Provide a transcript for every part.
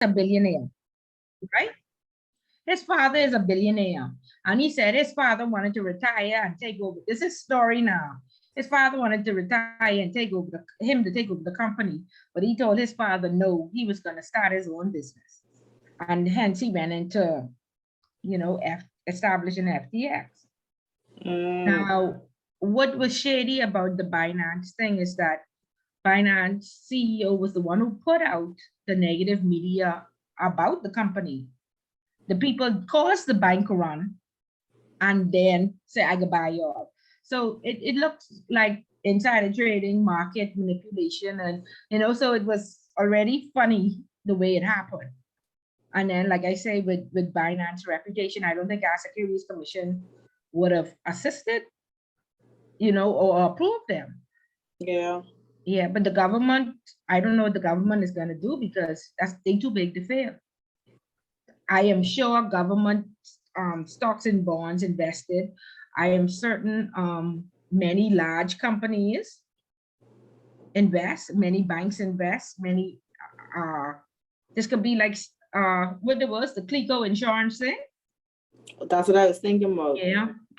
a billionaire, right? His father is a billionaire. And he said his father wanted to retire and take over. This is story now. His father wanted to retire and take over him to take over the company. But he told his father no, he was going to start his own business. And hence he went into, establishing FTX. Now, what was shady about the Binance thing is that Binance CEO was the one who put out the negative media about the company. The people caused the bank run and then say, I could buy you all. So it looks like insider trading, market manipulation, and so it was already funny the way it happened. And then, like I say, with Binance reputation, I don't think our Securities Commission would have assisted, or approved them. Yeah. Yeah, but the government, I don't know what the government is going to do because they too big to fail. I am sure government stocks and bonds invested. I am certain many large companies invest, many banks invest, many, this could be like, what it was, the Clico insurance thing. That's what I was thinking about.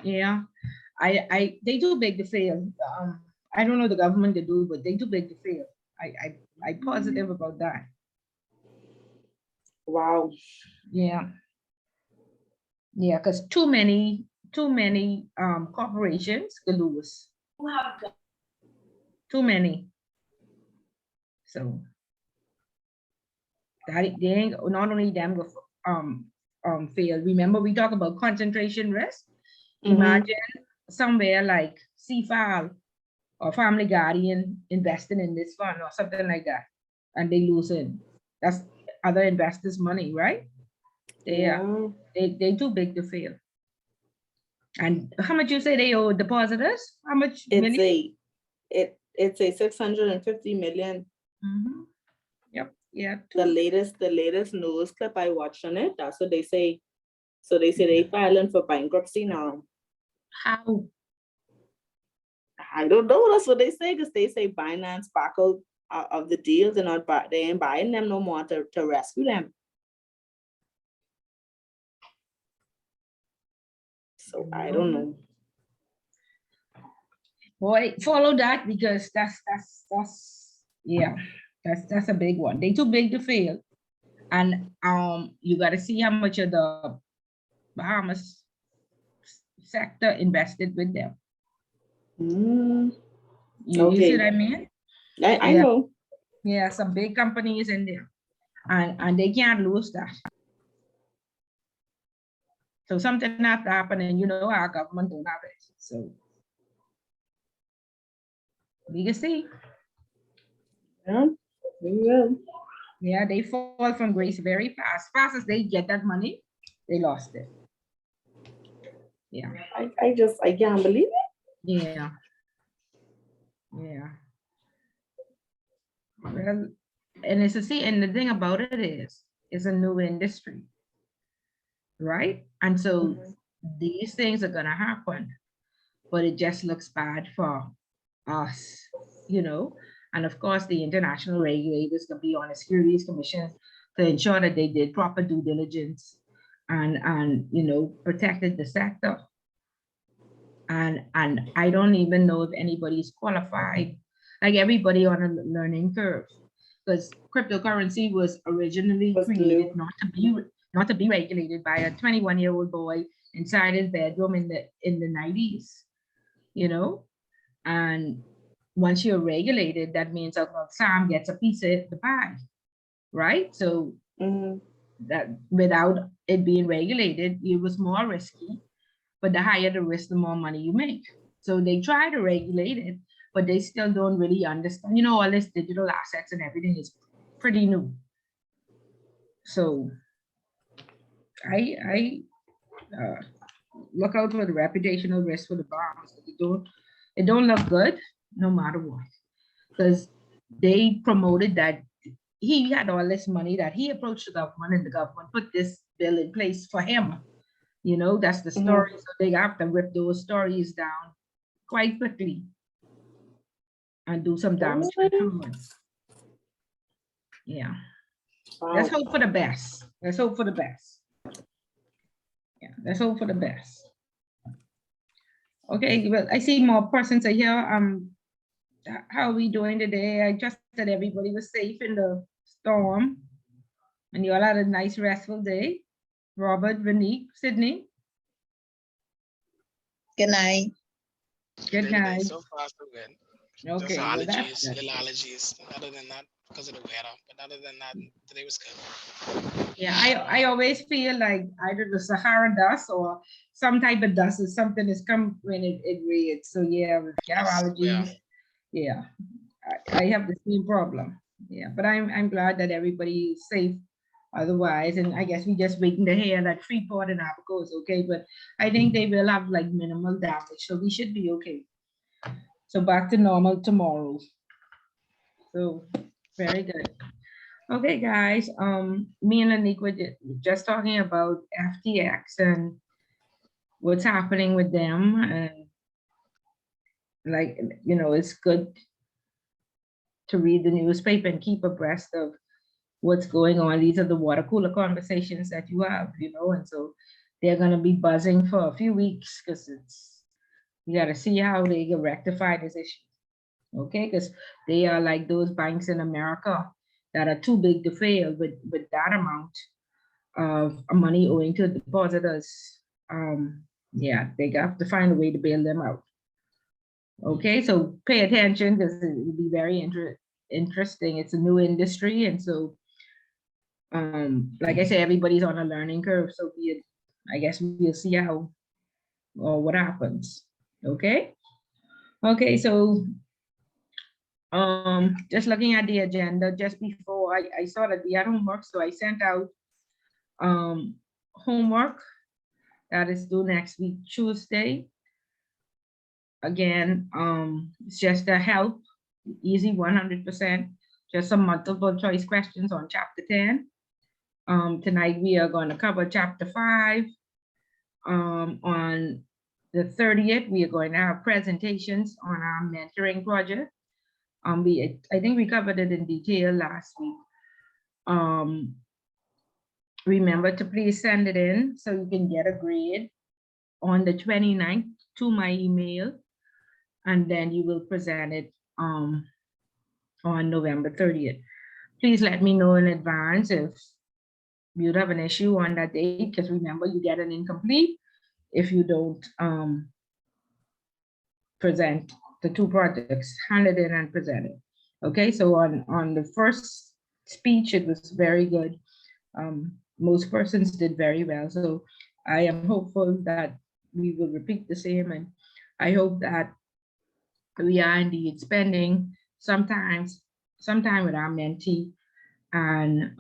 Yeah. They too big to fail. I don't know the government to do, but they too big to fail. I'm positive about that. Wow. Yeah, because too many corporations could lose. Too many. So that they ain't, not only them will fail. Remember we talk about concentration risk. Imagine somewhere like CFAL or Family Guardian investing in this fund or something like that, and they lose it. That's other investors' money, right? They too big to fail. And how much you say they owe depositors? How much? It's a 650 million. Yep. Yeah. The latest news clip I watched on it. That's what they say. So they say they filing for bankruptcy now. How? I don't know. That's what they say, because they say Binance back out of the deals. They ain't buying them no more to rescue them. So I don't know. Boy, follow that, because that's a big one. They too big to fail. And you got to see how much of the Bahamas sector invested with them. You see what I mean? I know. Yeah, some big companies in there, and they can't lose that. So something has to happen, and our government don't have it. So we can see. Yeah, we will. Yeah, they fall from grace very fast. Fast as they get that money, they lost it. Yeah. I can't believe it. Yeah. Yeah. Well, and and the thing about it is, it's a new industry, right? And so these things are gonna happen, but it just looks bad for us, and of course the international regulators can be on the Securities Commission to ensure that they did proper due diligence and protected the sector. And I don't even know if anybody's qualified, like everybody on a learning curve, because cryptocurrency was originally created not to be regulated by a 21-year-old boy inside his bedroom in the 90s, and once you're regulated, that means Uncle Sam gets a piece of the pie, right? So that without it being regulated, it was more risky, but the higher the risk, the more money you make. So they try to regulate it, but they still don't really understand. All this digital assets and everything is pretty new. So I look out for the reputational risk for the bonds. It don't look good no matter what, because they promoted that he had all this money, that he approached the government and the government put this bill in place for him. That's the story. So they have to rip those stories down quite quickly and do some damage control. Yeah. let's Wow. hope for the best. Let's hope for the best. Yeah, let's hope for the best. Okay, well, I see more persons are here. How are we doing today? I just that everybody was safe in the storm and you all had a nice restful day. Robert, Vanique, Sydney, Good night. good Good day. night. So far, so good. Just Okay, well, that's allergies, good. little allergies. Other than that, because of the weather. But other than that, today was good. Yeah, I always feel like either the Sahara dust or some type of dust is something that's come when it rains. So yeah, if you have Yes, we are. allergies, yeah, I have the same problem. Yeah, but I'm glad that everybody is safe otherwise. And I guess we just waiting to hear that Freeport and Abaco is okay, but I think they will have like minimal damage, so we should be okay. So back to normal tomorrow. So very good. Okay, guys. Me and Anik were just talking about FTX and what's happening with them, and like it's good to read the newspaper and keep abreast of what's going on. These are the water cooler conversations that you have, and so they're gonna be buzzing for a few weeks because you got to see how they can rectify this issue. Okay, because they are like those banks in America that are too big to fail with that amount of money owing to depositors. Yeah, they have to find a way to bail them out. Okay, so pay attention because it will be very interesting. It's a new industry, and so like I said, everybody's on a learning curve. So I guess we'll see how or what happens. Okay. Okay, so just looking at the agenda just before I saw that we had homework, so I sent out homework that is due next week, Tuesday. Again, it's just a help, easy 100%, just some multiple choice questions on chapter 10. Tonight we are going to cover chapter 5. On the 30th, we are going to have presentations on our mentoring project. I think we covered it in detail last week. Remember to please send it in so you can get a grade on the 29th to my email, and then you will present it on November 30th. Please let me know in advance if you'd have an issue on that date, because remember, you get an incomplete if you don't present the two projects, hand it in and present it. Okay, so on the first speech, it was very good. Most persons did very well. So I am hopeful that we will repeat the same, and I hope that we are indeed spending some time with our mentee, and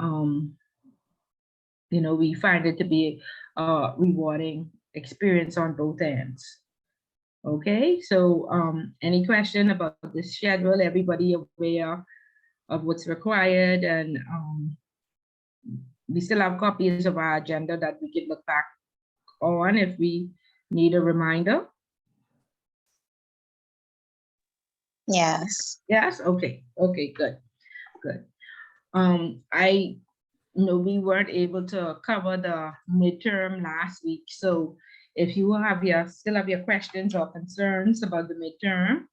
we find it to be a rewarding experience on both ends. Okay, so any question about the schedule? Everybody aware of what's required, and we still have copies of our agenda that we can look back on if we need a reminder. Yes. Yes, okay, good. I know we weren't able to cover the midterm last week, so if you still have your questions or concerns about the midterm,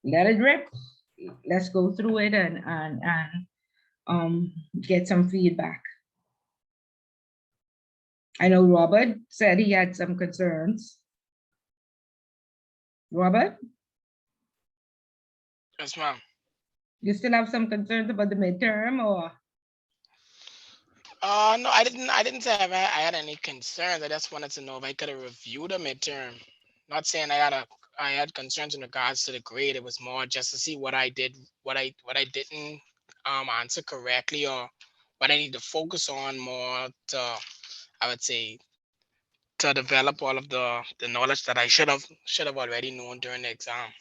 let it rip. Let's go through it and get some feedback. I know Robert said he had some concerns. Robert, Yes, ma'am. you still have some concerns about the midterm, or? No, I didn't say I had any concerns. I just wanted to know if I could have reviewed a midterm. Not saying I had concerns in regards to the grade. It was more just to see what I did, what I didn't answer correctly, or what I need to focus on more to, I would say, to develop all of the knowledge that I should have already known during the exam.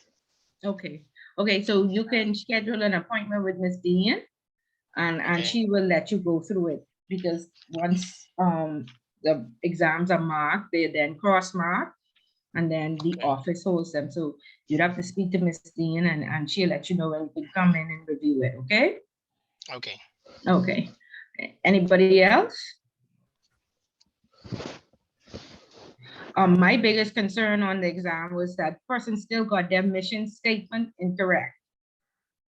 Okay, so you can schedule an appointment with Miss Dean, and Okay. she will let you go through it, because once the exams are marked, they then cross marked, and then the Okay. office holds them. So you'd have to speak to Miss Dean, and she'll let you know when you can come in and review it. Okay. Okay. Okay. Anybody else? My biggest concern on the exam was that person still got their mission statement incorrect.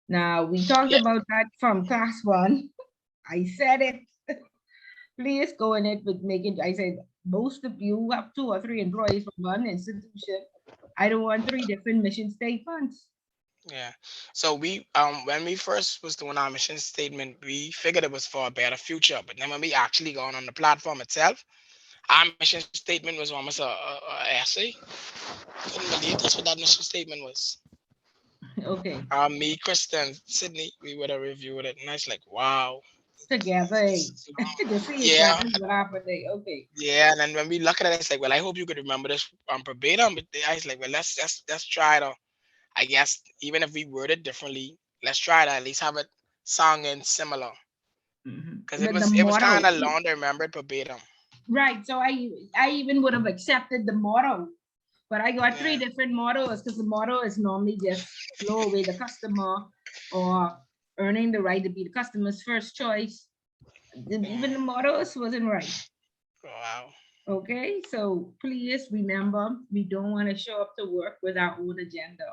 Now, we talked Yeah. about that from class 1. I said it. Please go in it with making, I said, most of you have 2 or 3 employees from one institution. I don't want 3 different mission statements. Yeah. So we when we first was doing our mission statement, we figured it was for a better future. But then when we actually gone on the platform itself, our mission statement was almost a essay. Couldn't believe that's what that mission statement was. Okay, Me, Kristen, Sydney, we would have reviewed it, and I was like, wow. together This is to see yeah, exactly what happened there. Okay. yeah. And then when we look at it, it's like, well, I hope you could remember this verbatim. But I was like, well, let's try to. I guess even if we word it differently, let's try to at least have it sung in similar. Because But the it was motto, kind of long to remember it verbatim. right? So I even would have accepted the motto, but I got 3 Yeah. different mottos because the motto is normally just blow away the customer or earning the right to be the customer's first choice. Even the mottos wasn't right. Wow. Okay, so please remember, we don't want to show up to work with our own agenda.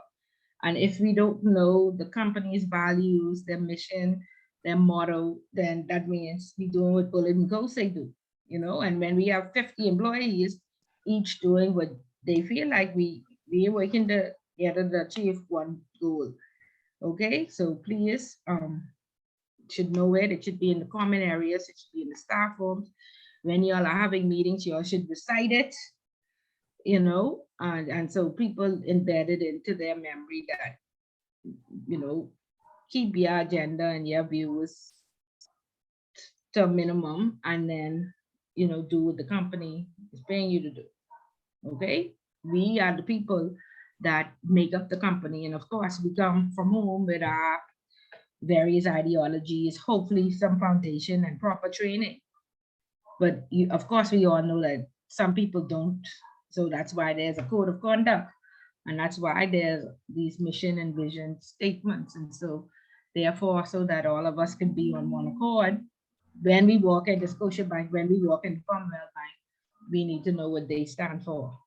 And if we don't know the company's values, their mission, their motto, then that means we doing what Bullet and Ghost say do, and when we have 50 employees, each doing what they feel like we working together to achieve one goal. Okay, so please should know it. It should be in the common areas, it should be in the staff rooms. When y'all are having meetings, y'all should recite it, and so people embedded into their memory that, keep your agenda and your views to a minimum, and then, do what the company is paying you to do. Okay? We are the people that make up the company. And of course, we come from home with our various ideologies, hopefully some foundation and proper training. But of course, we all know that some people don't. So that's why there's a code of conduct. And that's why there's these mission and vision statements. And so, therefore, so that all of us can be on one accord, when we walk into Scotiabank, when we walk into Commonwealth Bank, we need to know what they stand for.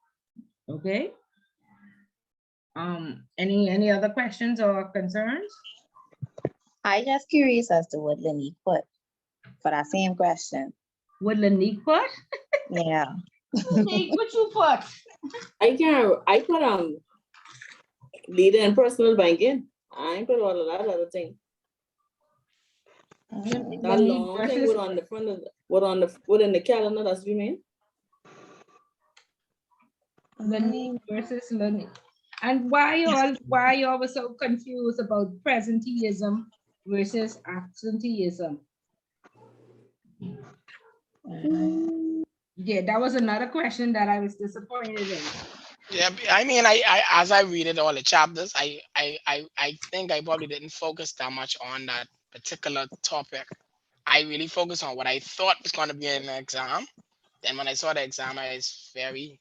Okay? Any other questions or concerns? I just curious as to what Lenny put for that same question. What Lanique put? Yeah. Lanique, what you put? I put leader in personal banking. I ain't put all of that other thing. Mm. That Lanique long thing versus what on the front of what in the calendar, that's what you mean? Lanique versus Lanique. And why y'all were so confused about presenteeism versus absenteeism? Yeah, that was another question that I was disappointed in. Yeah, I mean, I as I read it all the chapters, I think I probably didn't focus that much on that particular topic. I really focused on what I thought was going to be in the exam. Then when I saw the exam, I was very,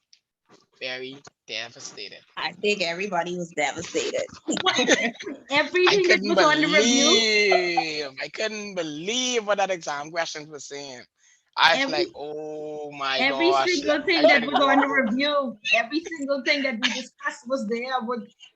very devastated. I think everybody was devastated. I Everything that couldn't was on the review, couldn't believe what that exam questions were saying. I was like, every oh my every gosh, single I thing was that ready to was on walk the out. review, every single thing that we discussed was there.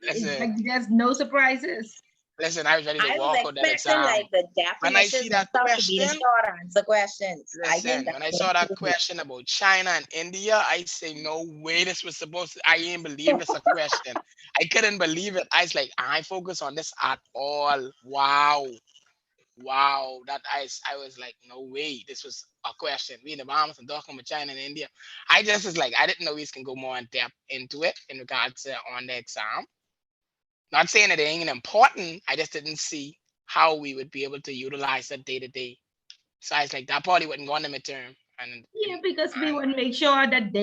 It's Listen, like there's no surprises. listen, I was ready to I was walk out that expecting exam. like the When I see definitions and that stuff to be the question, short answer questions. I think listen, that's when I what saw that it is. question about China and India, I say, no way this was supposed to, I ain't believe it's a question. I couldn't believe it. I was like, I ain't focus on this at all. Wow. Wow. I was like, no way. This was a question. We in the Bahamas and talking about China and India. I just was like, I didn't know we can go more in depth into it in regards to on the exam. Not saying that it ain't important. I just didn't see how we would be able to utilize that day to day. So I was like, that probably wouldn't go on the midterm. Yeah, because we want to make sure that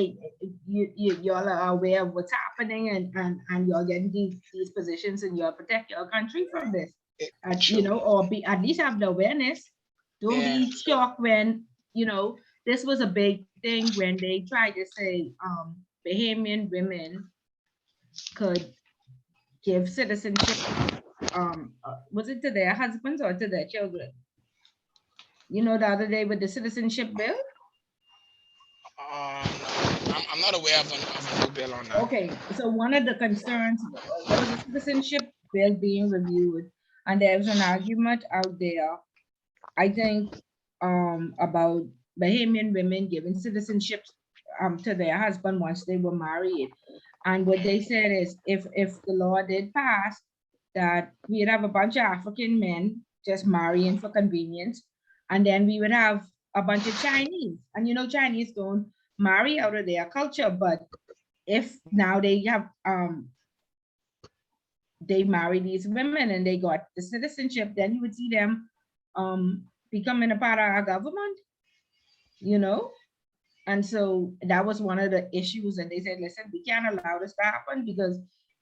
y'all are aware of what's happening, and y'all getting these positions, and y'all protect your country from this. True. Or be at least have the awareness. Don't Yeah. be shocked when, this was a big thing when they tried to say Bahamian women could give citizenship, was it to their husbands or to their children? You know, the other day with the citizenship bill? No, I'm not aware of a new bill on that. Okay, so one of the concerns, there was a citizenship bill being reviewed, and there's an argument out there, I think, about Bahamian women giving citizenship to their husband once they were married. And what they said is if the law did pass, that we'd have a bunch of African men just marrying for convenience, and then we would have a bunch of Chinese. And you know, Chinese don't marry out of their culture, but if now they marry these women and they got the citizenship, then you would see them becoming a part of our government, you know. And so that was one of the issues, and they said, listen, we can't allow this to happen, because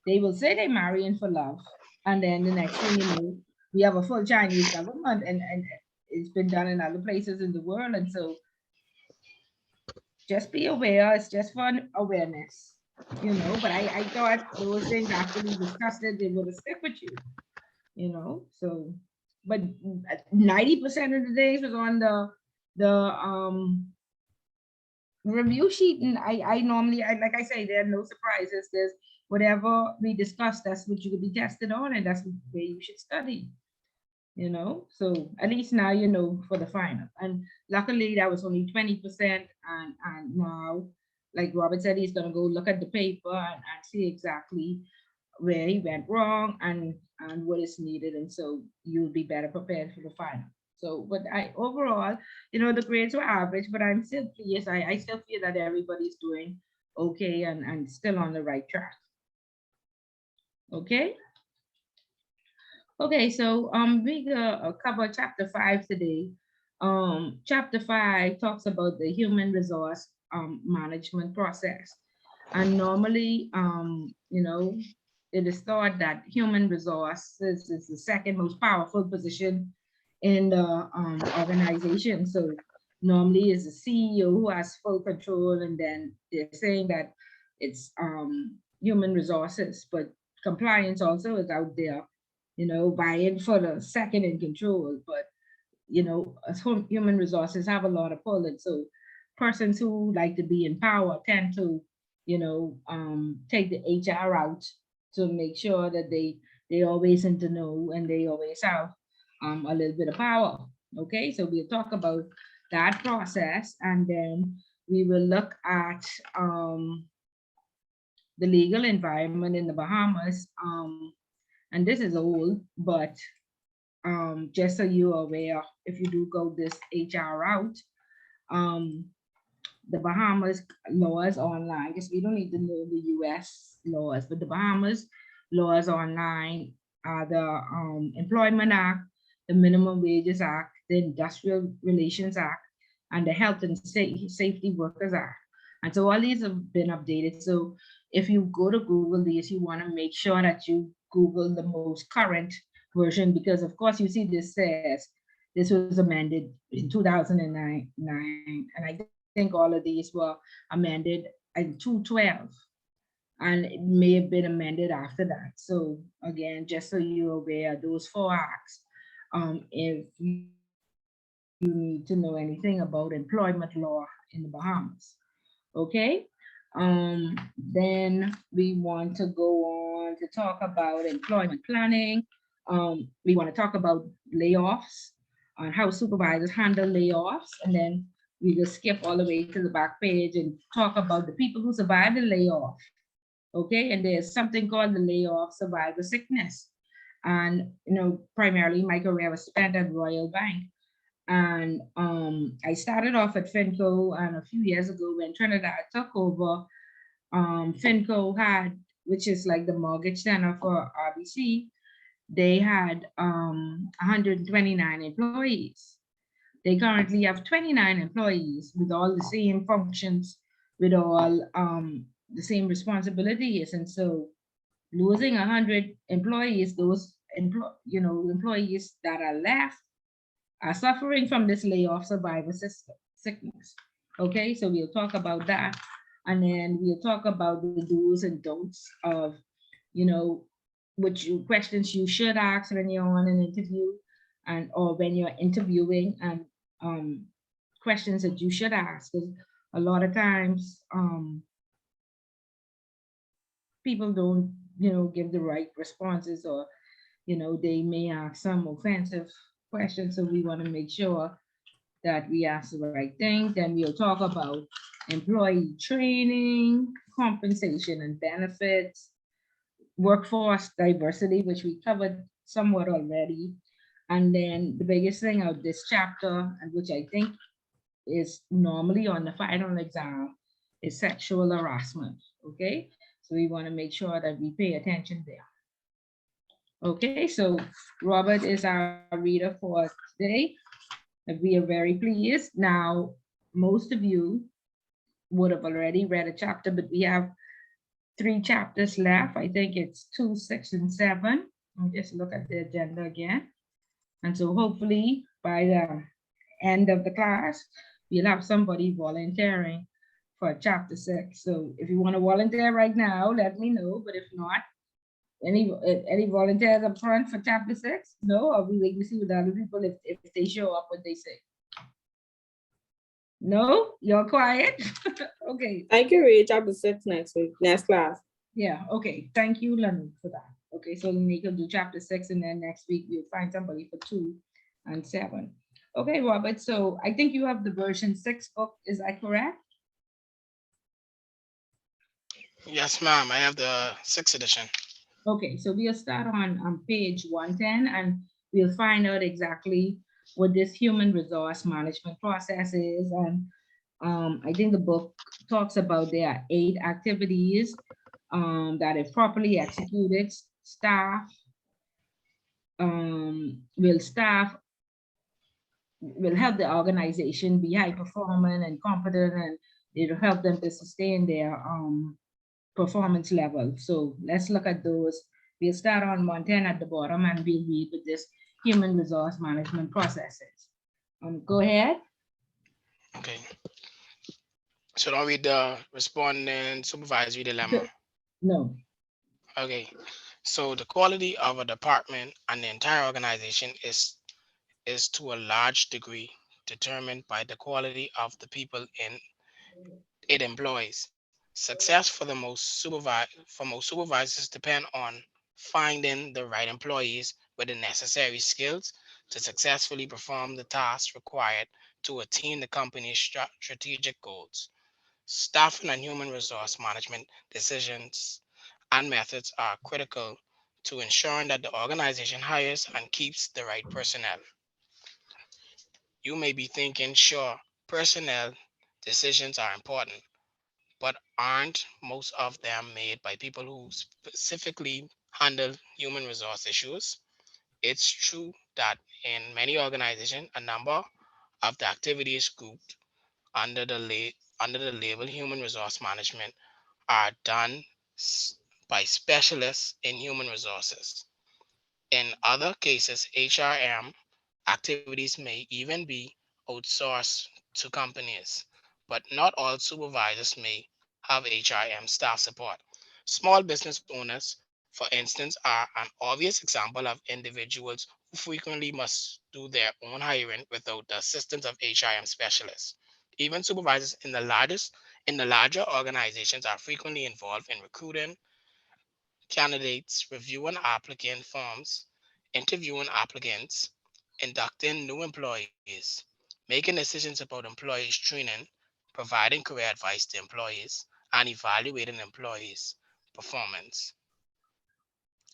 they will say they're marrying for love, and then the next thing you know, we have a full Chinese government, and it's been done in other places in the world. And so just be aware, it's just for awareness, you know. But I thought those things, after we discussed it, they would have stick with you, you know. So, but 90% of the days was on the review sheet, and I normally, like I say, there are no surprises. There's whatever we discuss, that's what you could be tested on, and that's where you should study, you know. So at least now you know for the final. And luckily that was only 20%, and now, like Robert said, he's gonna go look at the paper and see exactly where he went wrong and what is needed, and so you'll be better prepared for the final. So, but I overall, you know, the grades were average, but I'm still pleased. I still feel that everybody's doing okay and still on the right track. Okay. Okay, so we cover chapter 5 today. Chapter 5 talks about the human resource management process. And normally, you know, it is thought that human resources is the second most powerful position in the organization. So normally is the CEO who has full control, and then they're saying that it's human resources, but compliance also is out there, you know, vying for the second in control. But you know, human resources have a lot of pull, and so persons who like to be in power tend to, you know, take the HR route to make sure that they always in the know and they always have a little bit of power. Okay, so we'll talk about that process, and then we will look at the legal environment in the Bahamas. And this is old, but just so you're aware, if you do go this HR route, um, the Bahamas laws online, because we don't need to know the US laws, but the Bahamas laws online are the Employment Act, the Minimum Wages Act, the Industrial Relations Act, and the Health and Safety Workers Act. And so all these have been updated. So if you go to Google these, you want to make sure that you Google the most current version, because of course you see this says this was amended in 2009, and I think all of these were amended in 2012, and it may have been amended after that. So again, just so you're aware, those 4 acts, if you need to know anything about employment law in the Bahamas. Okay, then we want to go on to talk about employment planning. We want to talk about layoffs, on how supervisors handle layoffs, and then we just skip all the way to the back page and talk about the people who survived the layoff. Okay, and there's something called the layoff survivor sickness. And you know, primarily my career was spent at Royal Bank. And I started off at Finco, and a few years ago when Trinidad took over, Finco had, which is like the mortgage center for RBC, they had 129 employees. They currently have 29 employees with all the same functions, with all the same responsibilities. And so losing 100 employees, those employees that are left are suffering from this layoff survivor sickness. Okay, so we'll talk about that. And then we'll talk about the do's and don'ts of, you know, questions you should ask when you're on an interview, and or when you're interviewing, and um, questions that you should ask. 'Cause a lot of times, people don't, give the right responses, or, they may ask some offensive questions. So we want to make sure that we ask the right things. Then we'll talk about employee training, compensation and benefits, workforce diversity, which we covered somewhat already. And then the biggest thing of this chapter, and which I think is normally on the final exam, is sexual harassment. Okay, so we want to make sure that we pay attention there. Okay, so Robert is our reader for today. We are very pleased. Now, most of you would have already read a chapter, but we have three chapters left. I think it's 2, 6, and 7. Let me just look at the agenda again. And so hopefully by the end of the class, we'll have somebody volunteering for chapter 6. So if you want to volunteer right now, let me know. But if not, any volunteers up front for chapter 6? No, or we wait to see with the other people if they show up what they say. No, you're quiet. Okay. I can read chapter 6 next week, next class. Yeah, okay. Thank you, Lenny, for that. Okay, so Nika will do chapter 6, and then next week we'll find somebody for 2 and 7. Okay, Robert, so I think you have the version 6 book. Is that correct? Yes, ma'am. I have the sixth edition. Okay, so we'll start on page 110, and we'll find out exactly what this human resource management process is. And I think the book talks about there are 8 activities that, if properly executed, staff will help the organization be high performing and competent, and it'll help them to sustain their performance level. So let's look at those. We'll start on 110 at the bottom, and we'll read with this human resource management processes. Go ahead. Okay. So don't read the respondent supervisory dilemma. No. Okay. So the quality of a department and the entire organization is to a large degree determined by the quality of the people in it employs. Success for most supervisors depend on finding the right employees with the necessary skills to successfully perform the tasks required to attain the company's strategic goals. Staffing and human resource management decisions and methods are critical to ensuring that the organization hires and keeps the right personnel. You may be thinking, sure, personnel decisions are important, but aren't most of them made by people who specifically handle human resource issues? It's true that in many organizations, a number of the activities grouped under under the label human resource management are done by specialists in human resources. In other cases, HRM activities may even be outsourced to companies, but not all supervisors may have HRM staff support. Small business owners, for instance, are an obvious example of individuals who frequently must do their own hiring without the assistance of HRM specialists. Even supervisors in the larger organizations are frequently involved in recruiting candidates, reviewing applicant forms, interviewing applicants, inducting new employees, making decisions about employees' training, providing career advice to employees, and evaluating employees' performance.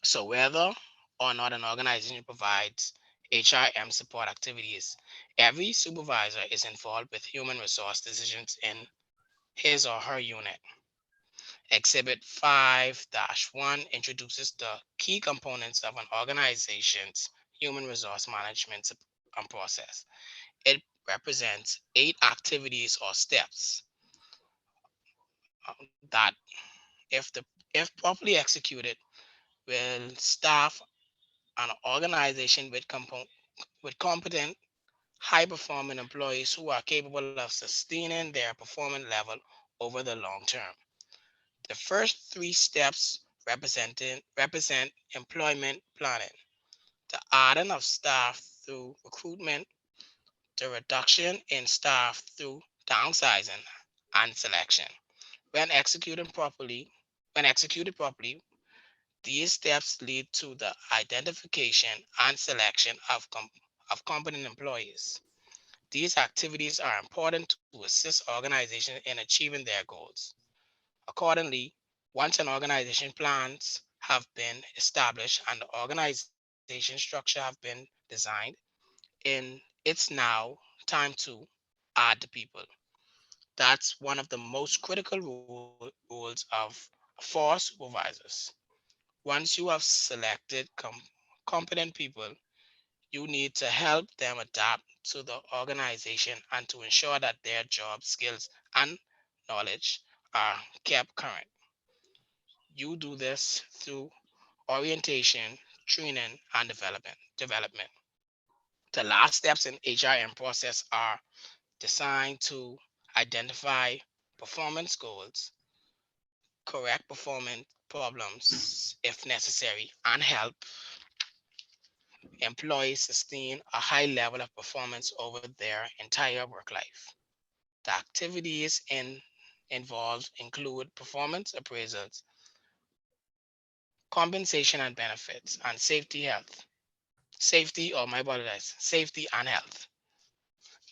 So, whether or not an organization provides HRM support activities, every supervisor is involved with human resource decisions in his or her unit. Exhibit 5-1 introduces the key components of an organization's human resource management process. It represents 8 activities or steps that, if properly executed, will staff an organization with competent, high-performing employees who are capable of sustaining their performance level over the long term. The first 3 steps represent employment planning, the adding of staff through recruitment, the reduction in staff through downsizing and selection. When executed properly, when executed properly, these steps lead to the identification and selection of competent employees. These activities are important to assist organizations in achieving their goals. Accordingly, once an organization plans have been established and the organization structure have been designed, it's now time to add the people. That's one of the most critical rules of for supervisors. Once you have selected competent people, you need to help them adapt to the organization and to ensure that their job skills and knowledge are kept current. You do this through orientation, training, and development. The last steps in HRM process are designed to identify performance goals, correct performance problems if necessary, and help employees sustain a high level of performance over their entire work life. The activities involved include performance appraisals, compensation and benefits, and safety and health.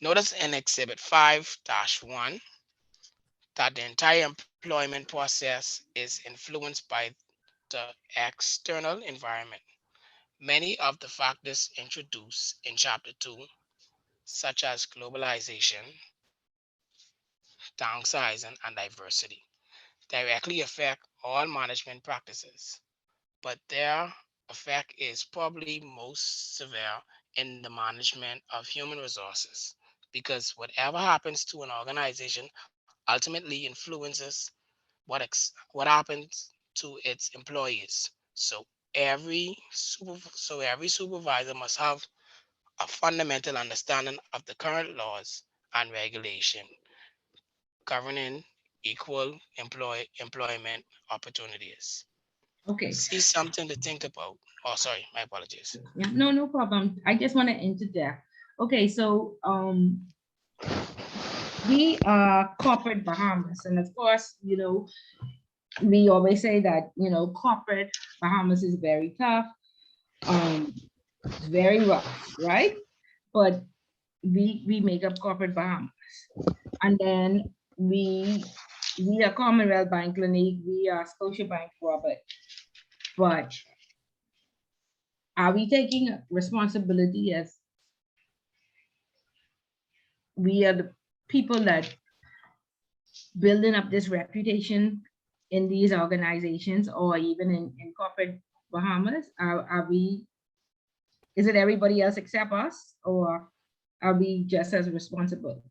Notice in Exhibit 5-1 that the entire employment process is influenced by the external environment. Many of the factors introduced in Chapter 2, such as globalization, downsizing, and diversity, directly affect all management practices, but their effect is probably most severe in the management of human resources because whatever happens to an organization ultimately influences what happens to its employees. So every supervisor must have a fundamental understanding of the current laws and regulation governing equal employment opportunities. Okay, See something to think about. Oh, sorry, my apologies. yeah, no, no problem. I just want to interject. Okay, so we are corporate Bahamas, and of course, we always say that corporate Bahamas is very tough, it's very rough, right? But we make up corporate Bahamas, and then we are Commonwealth Bank Clinique, we are Scotiabank Robert, but are we taking responsibility as we are the people that building up this reputation in these organizations or even in corporate Bahamas? Are we, is it everybody else except us, or are we just as responsible?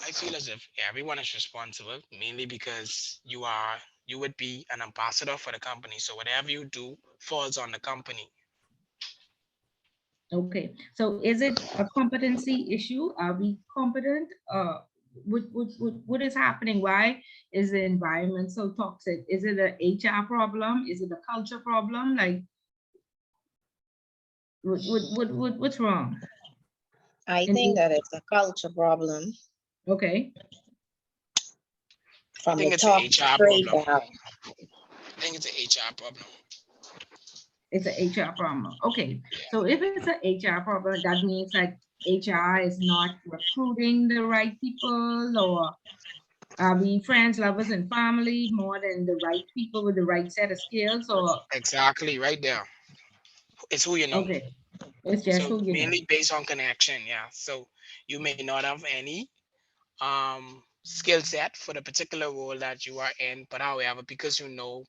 I feel as if everyone is responsible, mainly because you would be an ambassador for the company. So whatever you do falls on the company. Okay, so is it a competency issue? Are we competent? What is happening? Why is the environment so toxic? Is it a HR problem? Is it a culture problem? Like, what's wrong? I In think the, that it's a culture problem okay, I from the think it's an top HR straight problem. down. I think it's an HR problem. it's a HR problem. Okay, Yeah. so if it's a HR problem, that means like HR is not recruiting the right people, or are we friends, lovers, and family more than the right people with the right set of skills? Or Exactly, right there. It's who you know. okay, it's just So who you know. mainly based on connection, yeah. So you may not have any skill set for the particular role that you are in, but however, because you know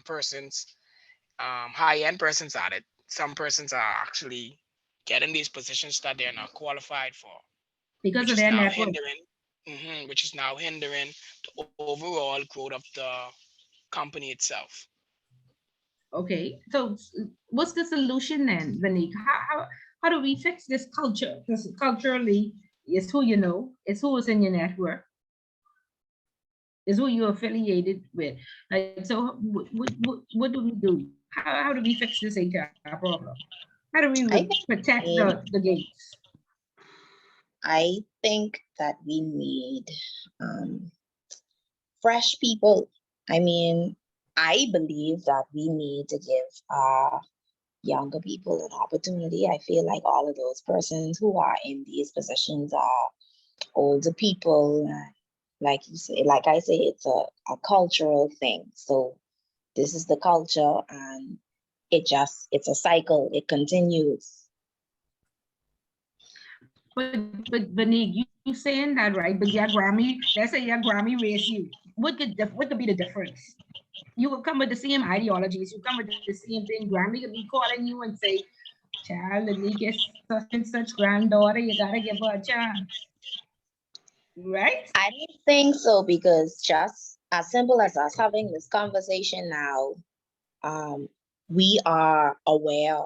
persons, high-end persons at it, some persons are actually getting these positions that they're not qualified for, Because which of is their now network. hindering, which is now hindering the overall growth of the company itself. Okay, so what's the solution then, Vanik? How do we fix this culture? Because culturally, it's who you know, it's who is in your network, is who you're affiliated with. Like, so what do we do? How do we fix this HR problem? How do we I think protect we need, the gates? I think that we need fresh people. I mean, I believe that we need to give younger people an opportunity. I feel like all of those persons who are in these positions are older people. Like you say, like I say, it's a cultural thing. So this is the culture, and it's a cycle. It continues. But Nick, you saying that right? But your Grammy, let's say your Grammy raised you. What could be the difference? You would come with the same ideologies. You come with the same thing. Grammy could be calling you and say, "Child, Nick is such and such granddaughter. You gotta give her a chance." Right? I don't think so, because just as simple as us having this conversation now, we are aware,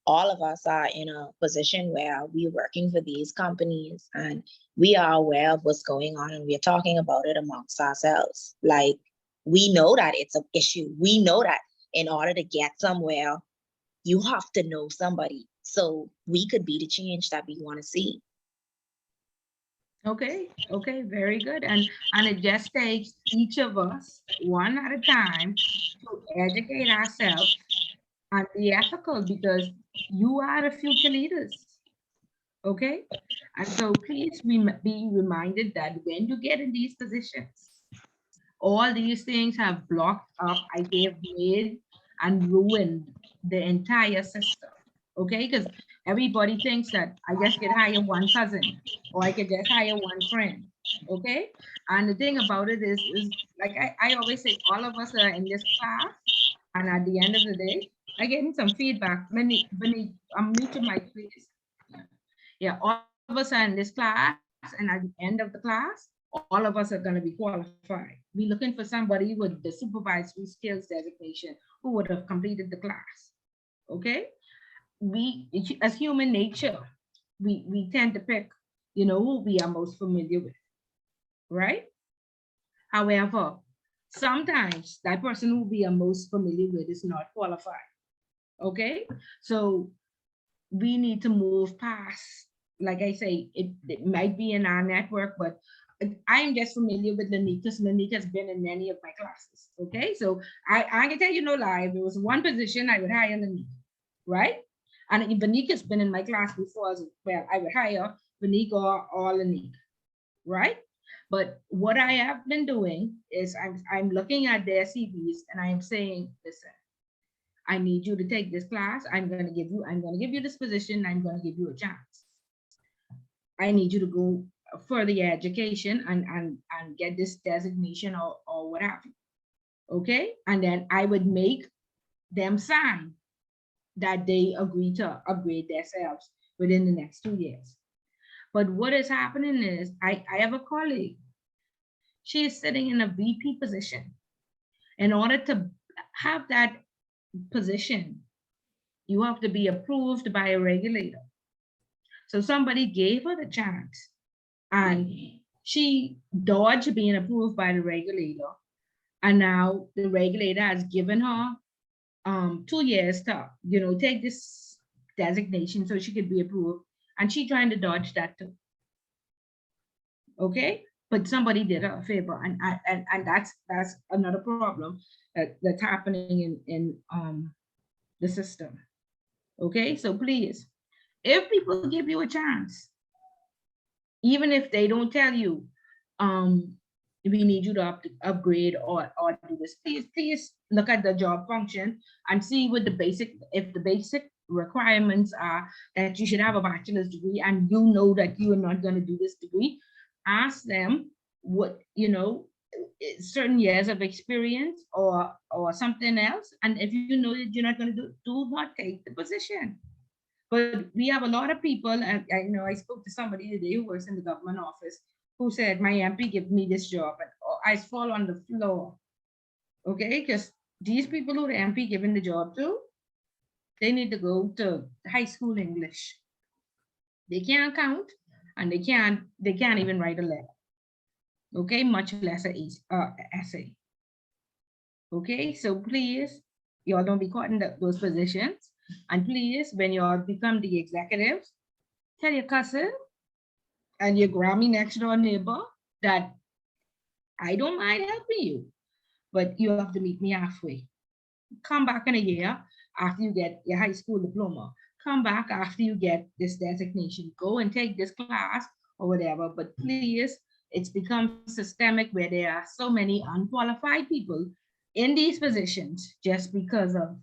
all of us are in a position where we're working for these companies, and we are aware of what's going on, and we're talking about it amongst ourselves. Like, we know that it's an issue. We know that in order to get somewhere, you have to know somebody. So we could be the change that we want to see. Okay, okay, very good. And it just takes each of us one at a time to educate ourselves and be ethical, because you are the future leaders. Okay, and so please be reminded that when you get in these positions, all these things have blocked up, they have made and ruined the entire system. Okay, because everybody thinks that I just could hire one cousin or I could just hire one friend. Okay, and the thing about it is like I always say, all of us are in this class, and at the end of the day, I getting some feedback. Many, I'm muted my please. Yeah, all of us are in this class, and at the end of the class, all of us are going to be qualified. We're looking for somebody with the supervisory skills designation who would have completed the class. Okay, we as human nature, we tend to pick, who we are most familiar with, right? However, sometimes that person who we are most familiar with is not qualified. Okay, so we need to move past, like I say, it might be in our network, but I'm just familiar with Lanika, because Lanika has been in many of my classes. Okay, so I can tell you no lie, if there was one position, I would hire Lanika, right? And if Vanika's been in my class before as well, I would hire Vanika or Lanika, right? But what I have been doing is I'm looking at their CVs and I am saying, listen, I need you to take this class. I'm going to give you this position. I'm going to give you a chance. I need you to go further your education and get this designation or what have you. Okay. And then I would make them sign that they agree to upgrade themselves within the next 2 years. But what is happening is I have a colleague. She is sitting in a VP position. In order to have that position, you have to be approved by a regulator. So somebody gave her the chance and she dodged being approved by the regulator. And now the regulator has given her 2 years to, take this designation so she could be approved. And she trying to dodge that too. Okay, but somebody did her a favor, and that's another problem that's happening in the system. Okay, so please, if people give you a chance, even if they don't tell you, we need you to upgrade or do this, please look at the job function and see what if the basic requirements are that you should have a bachelor's degree and you know that you are not going to do this degree. Ask them what, certain years of experience or something else. And if you know that you're not going to do not take the position. But we have a lot of people, and I know I spoke to somebody today who works in the government office who said, my MP gave me this job, and I fall on the floor. Okay, because these people who the MP given the job to, they need to go to high school English. They can't count, and they can't even write a letter. Okay, much less an essay. Okay, so please, y'all don't be caught in those positions. And please, when y'all become the executives, tell your cousin, and your Grammy next door neighbor that I don't mind helping you, but you have to meet me halfway. Come back in a year after you get your high school diploma. Come back after you get this designation. Go and take this class or whatever. But please, it's become systemic where there are so many unqualified people in these positions just because of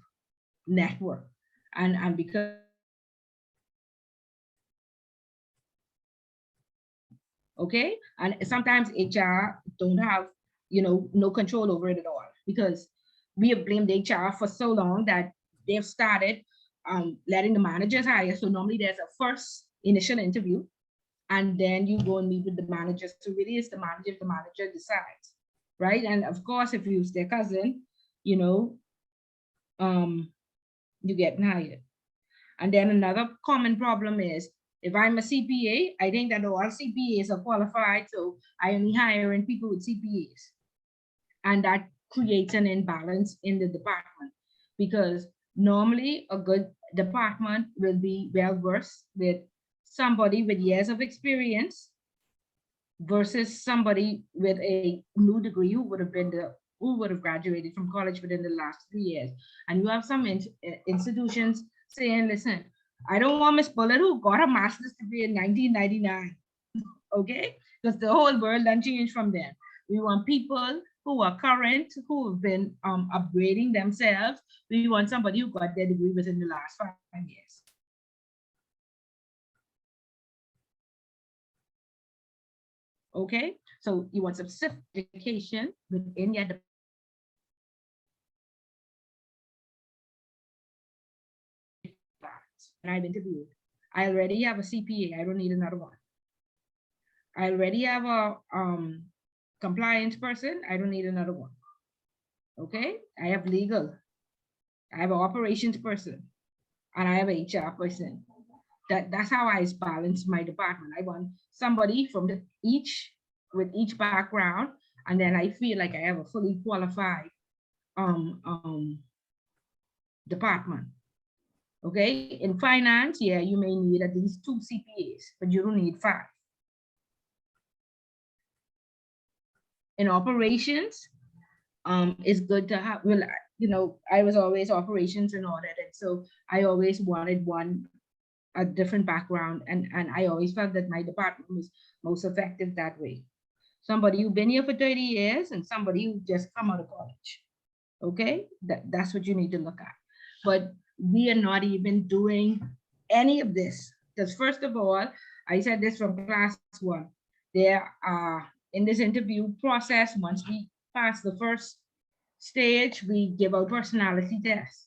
network and because of okay. And sometimes HR don't have, no control over it at all because we have blamed HR for so long that they've started letting the managers hire. So normally there's a first initial interview and then you go and meet with the manager. So really it's the manager if the manager decides, right? And of course, if you use their cousin, you know, um, you get hired. And then another common problem is if I'm a CPA, I think that all CPAs are qualified, so I only hiring people with CPAs. And that creates an imbalance in the department because normally a good department will be well versed with somebody with years of experience versus somebody with a new degree who would have graduated from college within the last 3 years. And you have some institutions saying, listen, I don't want Miss Bullet who got a master's degree in 1999, okay? Because the whole world done changed from then. We want people who are current, who have been upgrading themselves. We want somebody who got their degree within the last 5 years. Okay, so you want some certification within your and I've interviewed. I already have a CPA. I don't need another one. I already have a compliance person. I don't need another one. Okay, I have legal. I have an operations person, and I have an HR person. That's how I balance my department. I want somebody from with each background, and then I feel like I have a fully qualified department. Okay, in finance, yeah, you may need at least 2 CPAs, but you don't need 5. In operations, it's good to have, well, I was always operations and audit, and so I always wanted a different background, and I always felt that my department was most effective that way. Somebody who's been here for 30 years and somebody who just come out of college. Okay, that's what you need to look at. But we are not even doing any of this because first of all, I said this from class 1. There are in this interview process, once we pass the first stage, we give out personality tests.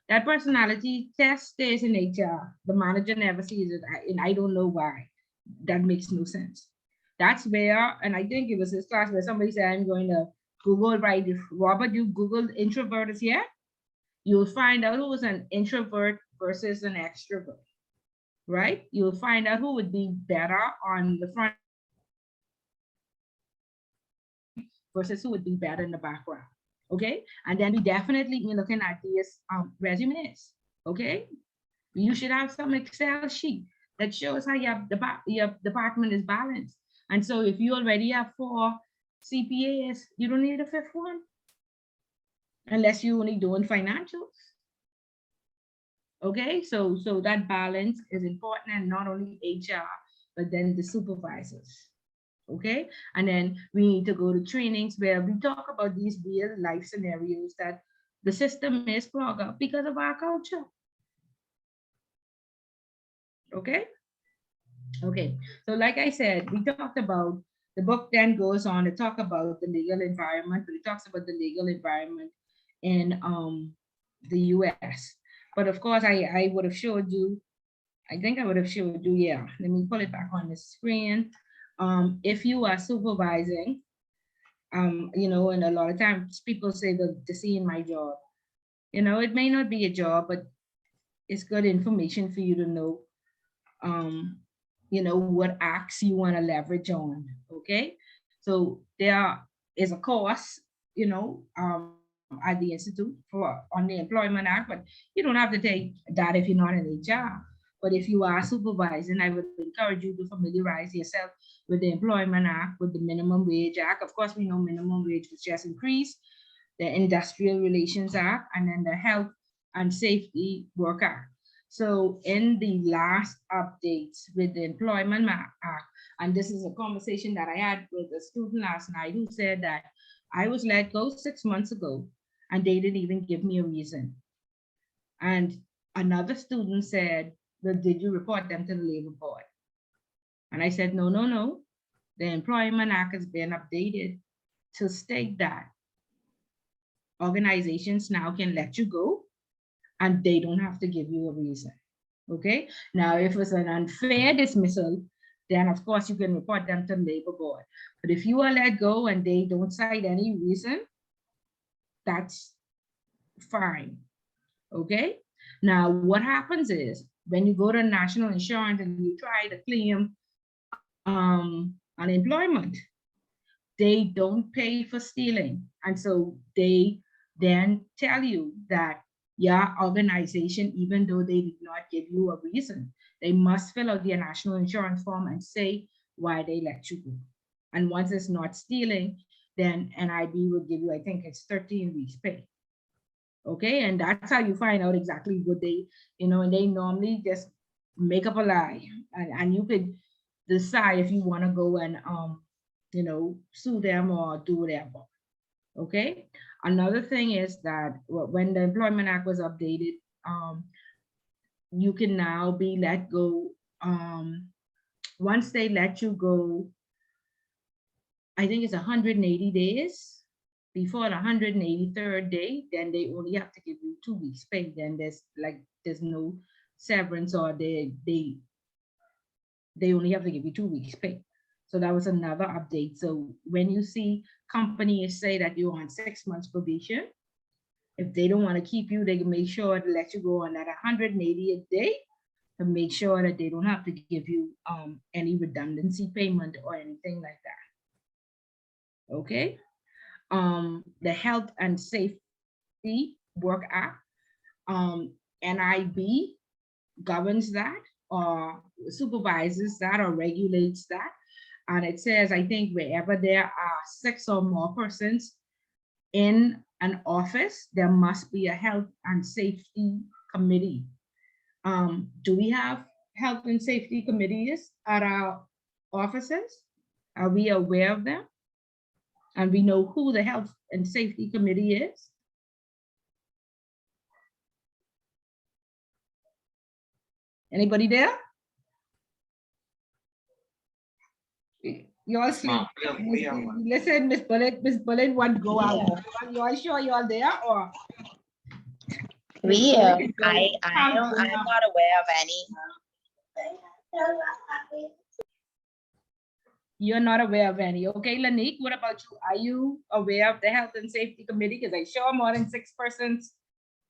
That personality test stays in HR. The manager never sees it, and I don't know why. That makes no sense. That's where, and I think it was this class where somebody said, I'm going to Google, right? If Robert, you Google introvert is here, you'll find out who was an introvert versus an extrovert, right? You'll find out who would be better on the front versus who would be better in the background. Okay, and then we definitely be looking at these resumes. Okay, you should have some Excel sheet that shows how your department is balanced. And so if you already have 4 CPAs, you don't need a 5th one unless you're only doing financials. Okay, so that balance is important, and not only HR, but then the supervisors. Okay, and then we need to go to trainings where we talk about these real life scenarios that the system is clogged up because of our culture. Okay, so like I said, we talked about, the book then goes on to talk about the legal environment, but it talks about the legal environment in the US. But of course, I would have showed you, I think I would have showed you, yeah, let me pull it back on the screen. If you are supervising, and a lot of times people say that to see in my job, it may not be a job, but it's good information for you to know, what acts you want to leverage on. Okay, so there is a course, at the Institute on the Employment Act, but you don't have to take that if you're not in HR. But if you are supervising, I would encourage you to familiarize yourself with the Employment Act, with the Minimum Wage Act. Of course, we know minimum wage was just increased, the Industrial Relations Act, and then the Health and Safety Work Act. So in the last updates with the Employment Act, and this is a conversation that I had with a student last night who said that I was let go 6 months ago and they didn't even give me a reason. And another student said, well, did you report them to the labor board? And I said, no, no, no. The Employment Act has been updated to state that organizations now can let you go and they don't have to give you a reason. Okay. Now, if it's an unfair dismissal, then of course you can report them to the labor board. But if you are let go and they don't cite any reason, that's fine. Okay. Now, what happens is when you go to national insurance and you try to claim unemployment, they don't pay for stealing. And so they then tell you that your organization, even though they did not give you a reason, they must fill out their national insurance form and say why they let you go. And once it's not stealing, then NIB will give you, I think it's 13 weeks pay. Okay, and that's how you find out exactly what they, and they normally just make up a lie, and you could decide if you want to go and sue them or do whatever. Okay. Another thing is that when the Employment Act was updated, you can now be let go. Once they let you go, I think it's 180 days. Before the 183rd day, then they only have to give you 2 weeks pay. Then there's no severance, or they only have to give you 2 weeks pay. So that was another update. So when you see companies say that you're on 6 months probation, if they don't want to keep you, they can make sure to let you go on that 180th day to make sure that they don't have to give you any redundancy payment or anything like that. Okay. The Health and Safety Work Act, NIB governs that, or supervises that, or regulates that. And it says, I think wherever there are 6 or more persons in an office, there must be a health and safety committee. Do we have health and safety committees at our offices? Are we aware of them? And we know who the Health and Safety Committee is? Anybody there? You all sleep. Listen, Miss Bullet want to go out. You all sure you all there, or? I'm not aware of any. You're not aware of any. Okay, Lanique, what about you? Are you aware of the Health and Safety Committee? Because I saw more than 6 persons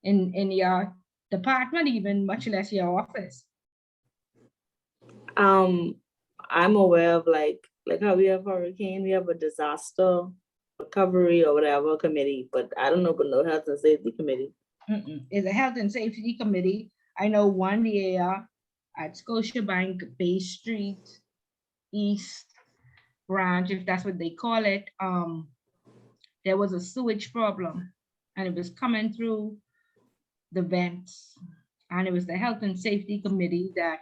in your department, even much less your office. I'm aware of like how we have hurricane, we have a disaster recovery or whatever committee, but I don't know about no health and safety committee. It's a Health and Safety Committee. I know one year at Scotiabank Bay Street East branch, if that's what they call it, there was a sewage problem and it was coming through the vents, and it was the Health and Safety Committee that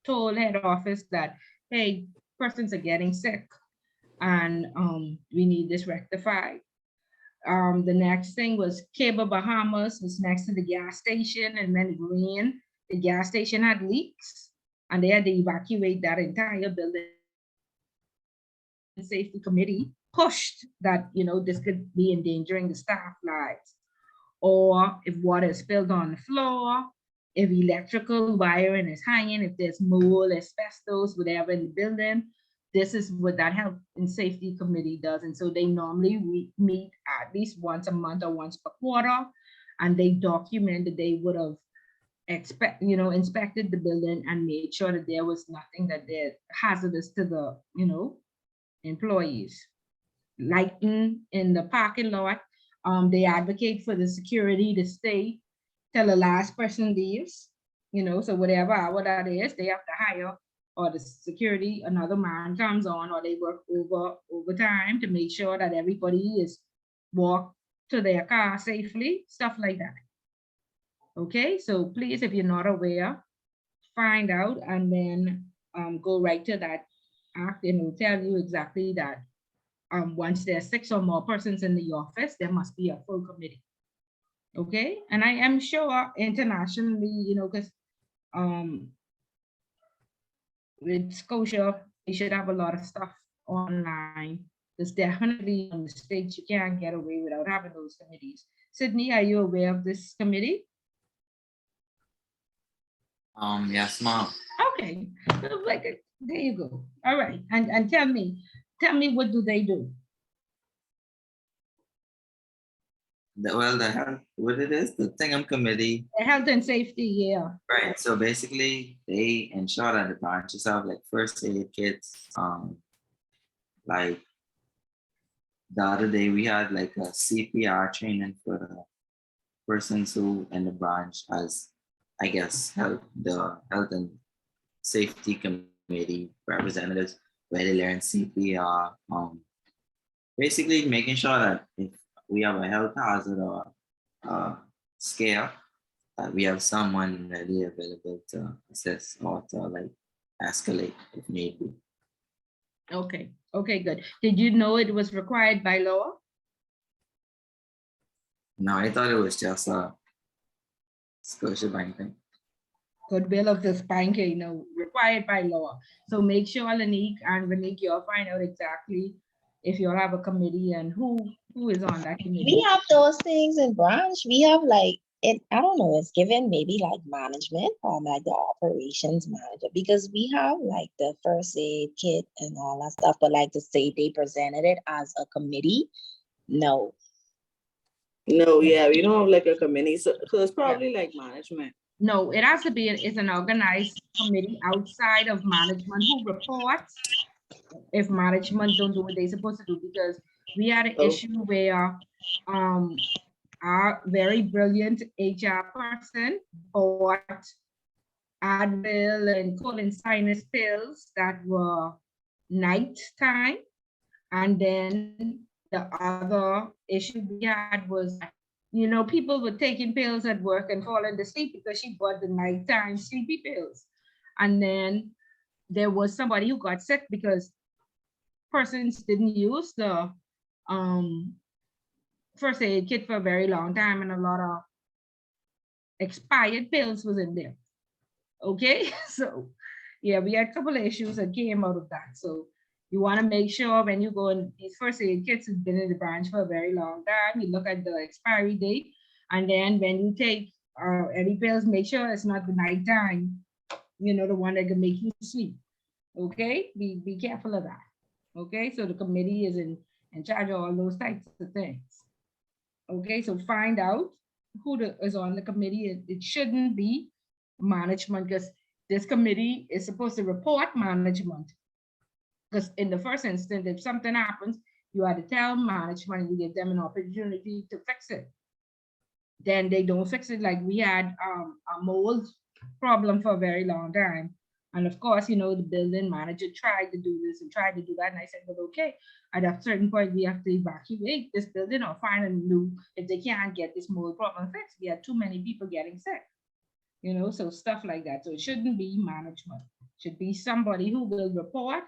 told head office that, hey, persons are getting sick and we need this rectified. The next thing was Cable Bahamas was next to the gas station, and then it rained. The gas station had leaks and they had to evacuate that entire building. Safety Committee pushed that this could be endangering the staff lives, or if water is spilled on the floor, if electrical wiring is hanging, if there's mold, asbestos, whatever in the building. This is what that Health and Safety Committee does. And so they normally meet at least once a month or once per quarter, and they document that they would have inspected the building and made sure that there was nothing that they're hazardous to the employees. Lighting in the parking lot, they advocate for the security to stay till the last person leaves. you know, so whatever hour that is, they have to hire, or the security, another man comes on, or they work overtime to make sure that everybody is walk to their car safely, stuff like that. Okay, so please, if you're not aware, find out and then go right to that act, and it will tell you exactly that once there's 6 or more persons in the office, there must be a full committee. Okay, and I am sure internationally, you know, because um, with Scotia, they should have a lot of stuff online. There's definitely on the States, you can't get away without having those committees. Sydney, are you aware of this committee? Yes, ma'am. Okay, so like, there you go. All right, and tell me what do they do? Well, the health, what it is, the Tingham Committee, The health and safety, yeah. right? So basically, they ensure that the branches have like first aid kits. Like the other day, we had like a CPR training for the persons who in the branch as, I guess, the health and safety committee representatives, where they learn CPR. Basically making sure that if we have a health hazard or scare, that we have someone ready available to assist or to like escalate if need be. Okay, okay, good. Did you know it was required by law? No, I thought it was just a Scotiabank thing. Goodwill of the spanking, you know, required by law. So make sure Lanique and Renique, you'll find out exactly if you'll have a committee and who is on that committee. We have those things in branch. We have like it, I don't know, it's given maybe like management or like the operations manager, because we have like the first aid kit and all that stuff, but like to say they presented it as a committee, no. No, yeah, we don't have like a committee, so it's probably like management. No, it has to be, it's an organized committee outside of management who reports if management don't do what they're supposed to do, because we had an issue where our very brilliant HR person bought Advil and colon sinus pills that were nighttime. And then the other issue we had was, you know, people were taking pills at work and falling asleep because she bought the nighttime sleepy pills. And then there was somebody who got sick because persons didn't use the first aid kit for a very long time, and a lot of expired pills was in there. Okay, so yeah, we had a couple of issues that came out of that. So you want to make sure when you go in, these first aid kits have been in the branch for a very long time. You look at the expiry date, and then when you take any pills, make sure it's not the nighttime, you know, the one that can make you sleep. Okay, be careful of that. Okay, so the committee is in charge of all those types of things. Okay, so find out who is on the committee. It shouldn't be management, because this committee is supposed to report management. Because in the first instance, if something happens, you have to tell management and you give them an opportunity to fix it. Then they don't fix it. Like we had a mold problem for a very long time. And of course, you know, the building manager tried to do this and tried to do that. And I said, well, okay, at a certain point, we have to evacuate this building or find a new, if they can't get this mold problem fixed. We had too many people getting sick, you know, so stuff like that. So it shouldn't be management. It should be somebody who will report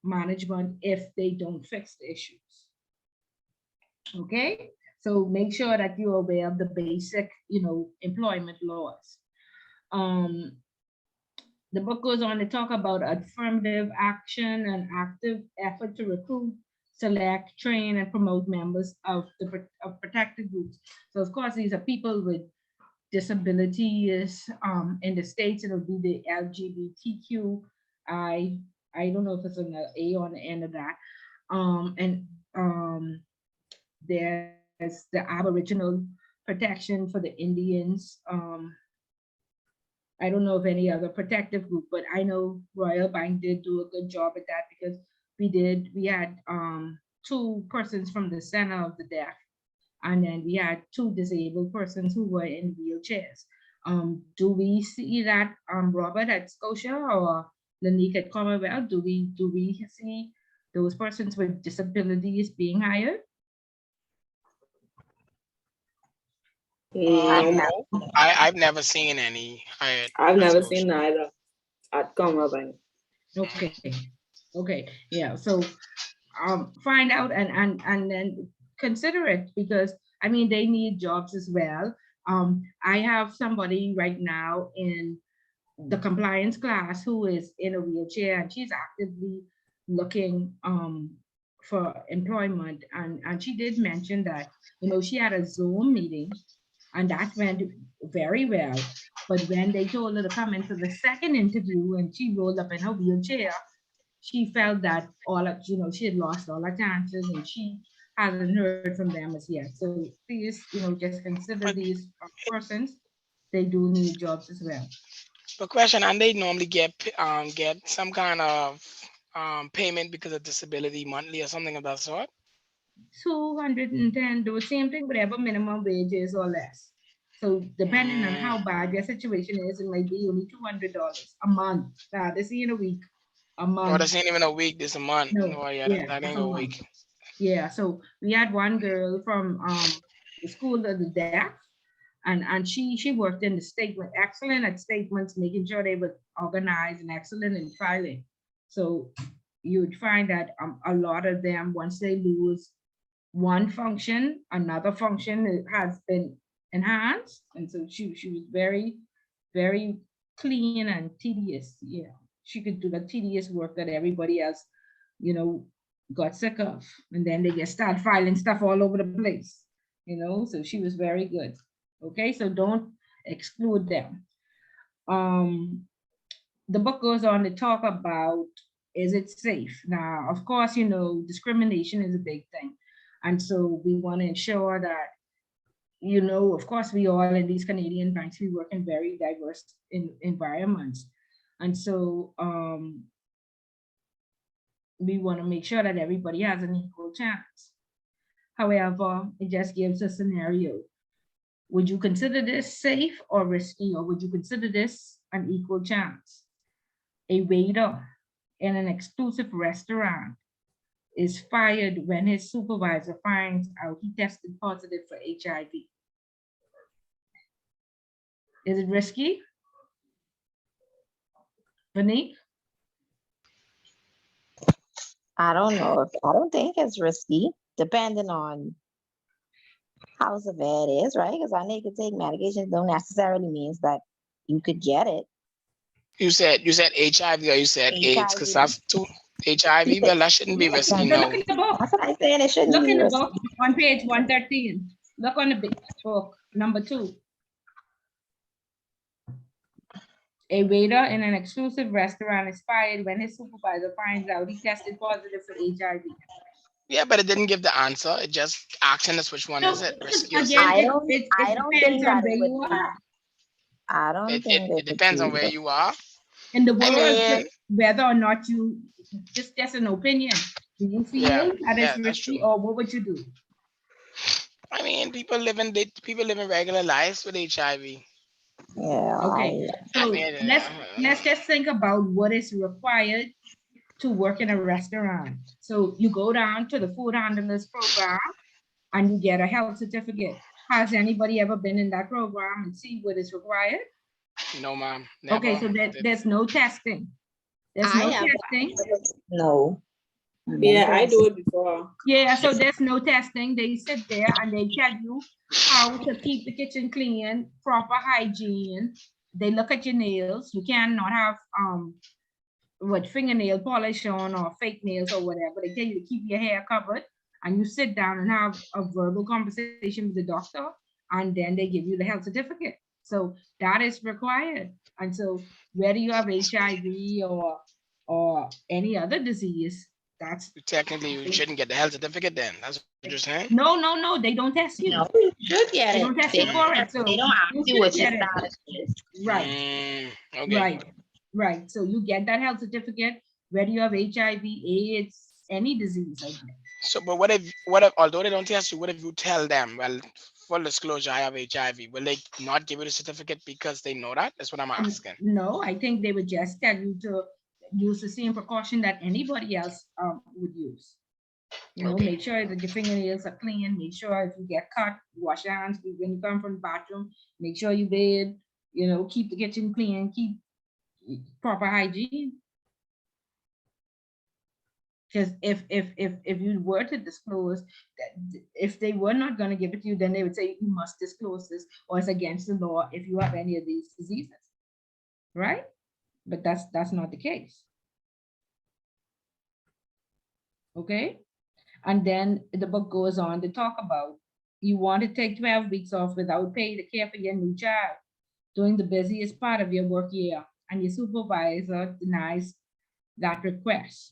management if they don't fix the issues. Okay, so make sure that you're aware of the basic, you know, employment laws. The book goes on to talk about affirmative action and active effort to recruit, select, train, and promote members of the protected groups. So of course, these are people with disabilities. In the States, it'll be the LGBTQ. I don't know if it's an A on the end of that. There's the Aboriginal protection for the Indians. I don't know of any other protective group, but I know Royal Bank did do a good job at that, because we had 2 persons from the center of the deaf, and then we had 2 disabled persons who were in wheelchairs. Do we see that Robert at Scotia or Lanique at Commonwealth? Do we see those persons with disabilities being hired? No, Um, ma'am. I've never seen any. I've Let's never go. seen neither at Commonwealth. Okay, okay, yeah. So find out and then consider it, because I mean they need jobs as well. I have somebody right now in the compliance class who is in a wheelchair, and she's actively looking for employment, and she did mention that, you know, she had a Zoom meeting and that went very well, but when they told her to come in for the second interview and she rolled up in her wheelchair, she felt that all of, you know, she had lost all her chances and she hasn't heard from them as yet. So please, you know, just consider But, these persons. They do need jobs as well. but question, and they normally get some kind of payment because of disability monthly or something of that sort. 210, the same thing, whatever minimum wage is or less. So depending on how bad your situation is, it might be only $200 a month. This ain't a week, a Or month. this ain't even a week, this a month. No, Oh yeah, yeah, that that's ain't a a month. week. Yeah, so we had one girl from the school of the deaf, and she worked in the statement, excellent at statements, making sure they were organized and excellent in filing. So you'd find that a lot of them, once they lose one function, another function has been enhanced, and so she was very clean and tedious. Yeah, she could do the tedious work that everybody else, you know, got sick of, and then they just start filing stuff all over the place, you know. So she was very good. Okay, so don't exclude them. Um, the book goes on to talk about, is it safe? Now, of course, you know, discrimination is a big thing. And so we want to ensure that, you know, of course, we all in these Canadian banks, we work in very diverse environments. And so we want to make sure that everybody has an equal chance. However, it just gives a scenario. Would you consider this safe or risky, or would you consider this an equal chance? A waiter in an exclusive restaurant is fired when his supervisor finds out he tested positive for HIV. Is it risky? Vanique? I don't know. I don't think it's risky, depending on how severe it is, right? Because I know you could take medications, don't necessarily means that you could get it. You said HIV or you said AIDS, because HIV. that's two HIV. Well, that shouldn't be risky, So no. look in the book. That's what I'm saying. It shouldn't Look be in the risky. book on page 113. Look on the big book, number 2. A waiter in an exclusive restaurant is fired when his supervisor finds out he tested positive for HIV. Yeah, but it didn't give the answer. It just asking us which one No, is it, because risky or again, safe. I it don't depends think on that where it would you be. are. I don't think It it would depends on be. where you are. In the I world, mean, whether or not you, just an opinion. Do you yeah, feel that it's that's true. risky, or what would you do? I mean, people living regular lives with HIV. Yeah, Okay, I so mean, let's just think about what is required to work in a restaurant. So you go down to the food handlers program and you get a health certificate. Has anybody ever been in that program and see what is required? no, ma'am, never. Okay, so there's no testing. There's I no have. testing. No. Yeah, I do it before. Yeah, so there's no testing. They sit there and they tell you how to keep the kitchen clean, proper hygiene. They look at your nails. You cannot have what fingernail polish on or fake nails or whatever. They tell you to keep your hair covered, and you sit down and have a verbal conversation with the doctor, and then they give you the health certificate. So that is required. And so whether you have HIV or any other disease, that's Technically, you shouldn't get the health certificate then. That's what you're saying? no, they don't test you. No, you should get They it. don't test you for it. So They don't ask you you should what your get it. status is. Right, Okay. right. So you get that health certificate, whether you have HIV, AIDS, any disease, I guess. So, but what if, although they don't test you, what if you tell them, well, full disclosure, I have HIV. Will they not give you the certificate because they know that? That's what I'm asking. No, I think they would just tell you to use the same precaution that anybody else would use. You know, Okay. make sure that your fingernails are clean. Make sure if you get cut, wash your hands when you come from the bathroom. Make sure you bathe. You know, keep the kitchen clean. Keep proper hygiene. Because if you were to disclose that, if they were not going to give it to you, then they would say you must disclose this, or it's against the law if you have any of these diseases, right? But that's not the case. Okay. And then the book goes on to talk about you want to take 12 weeks off without pay to care for your new child during the busiest part of your work year, and your supervisor denies that request.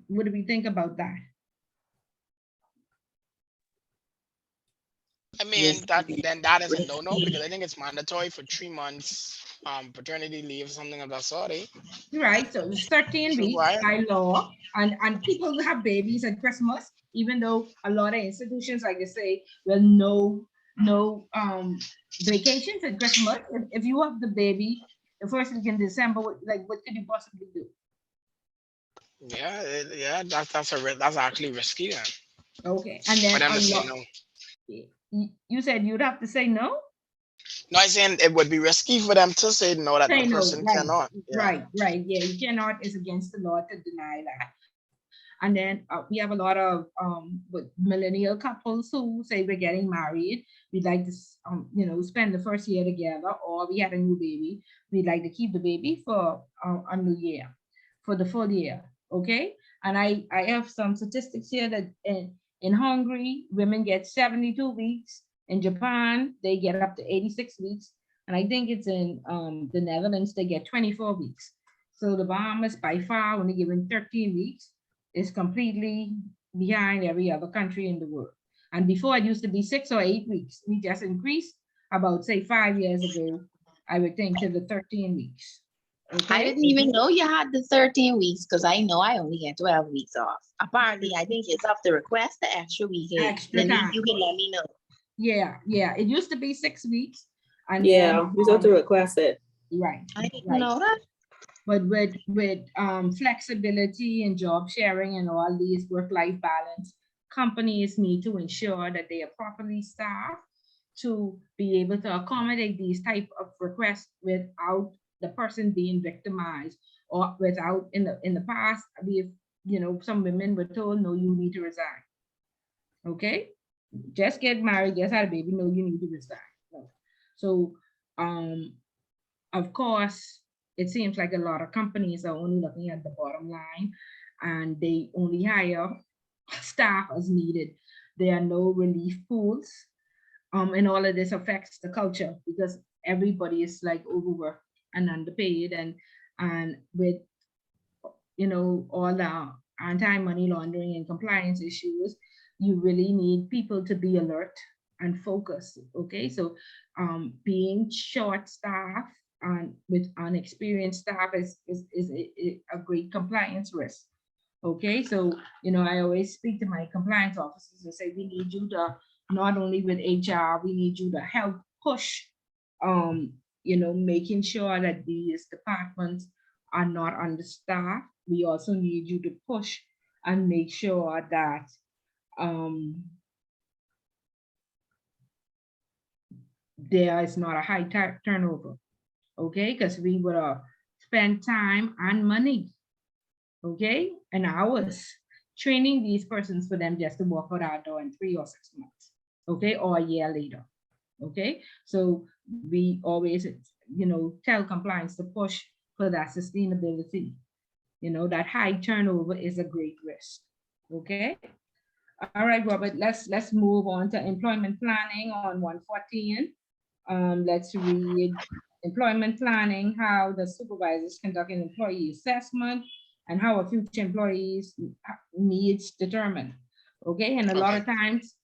What do we think about that? I mean, that is a no-no because I think it's mandatory for 3 months paternity leave, something of that sort, eh? Right, so it's 13 So weeks why? by law, and people have babies at Christmas, even though a lot of institutions, like I say, well, no vacations at Christmas. If you have the baby the first week in December, what could you possibly do? Yeah, yeah, that's actually risky then. Okay, and For then them a to say lot. no. You said you'd have to say no. No, I'm saying it would be risky for them to say no that Say the no, person right, cannot. Yeah. right. Yeah, you cannot. It's against the law to deny that. And then we have a lot of millennial couples who say we're getting married. We'd like to, spend the first year together, or we had a new baby. We'd like to keep the baby for a new year, for the full year. Okay. And I have some statistics here that in Hungary, women get 72 weeks. In Japan, they get up to 86 weeks. And I think it's in the Netherlands, they get 24 weeks. So the Bahamas by far only given 13 weeks is completely behind every other country in the world. And before it used to be 6 or 8 weeks. We just increased about, say, 5 years ago, I would think, to the 13 weeks. Okay. I didn't even know you had the 13 weeks because I know I only get 12 weeks off. Apparently, I think it's up to request the extra week. Extra time. You can let me know. Yeah. It used to be 6 weeks. And Yeah, then, we have to request it. right. I didn't know that. But with flexibility and job sharing and all these work-life balance, companies need to ensure that they are properly staffed to be able to accommodate these type of requests without the person being victimized, or without in the past, we've, some women were told, no, you need to resign. Okay, just get married, just had a baby, no, you need to resign. So of course, it seems like a lot of companies are only looking at the bottom line, and they only hire staff as needed. There are no relief pools. And all of this affects the culture because everybody is like overworked and underpaid, and with all the anti-money laundering and compliance issues, you really need people to be alert and focused. Okay, so being short staffed and with unexperienced staff is a great compliance risk. Okay, so I always speak to my compliance officers and say we need you to, not only with HR, we need you to help push making sure that these departments are not understaffed. We also need you to push and make sure that there is not a high turnover. Okay, because we would spend time and money, okay, and hours training these persons for them just to walk out our door in 3 or 6 months, okay, or a year later. Okay, so we always tell compliance to push for that sustainability. That high turnover is a great risk. Okay. All right, Robert, let's move on to employment planning on 114. Let's read employment planning, how the supervisors conduct an employee assessment, and how a future employee's needs determined. Okay, and a lot of times,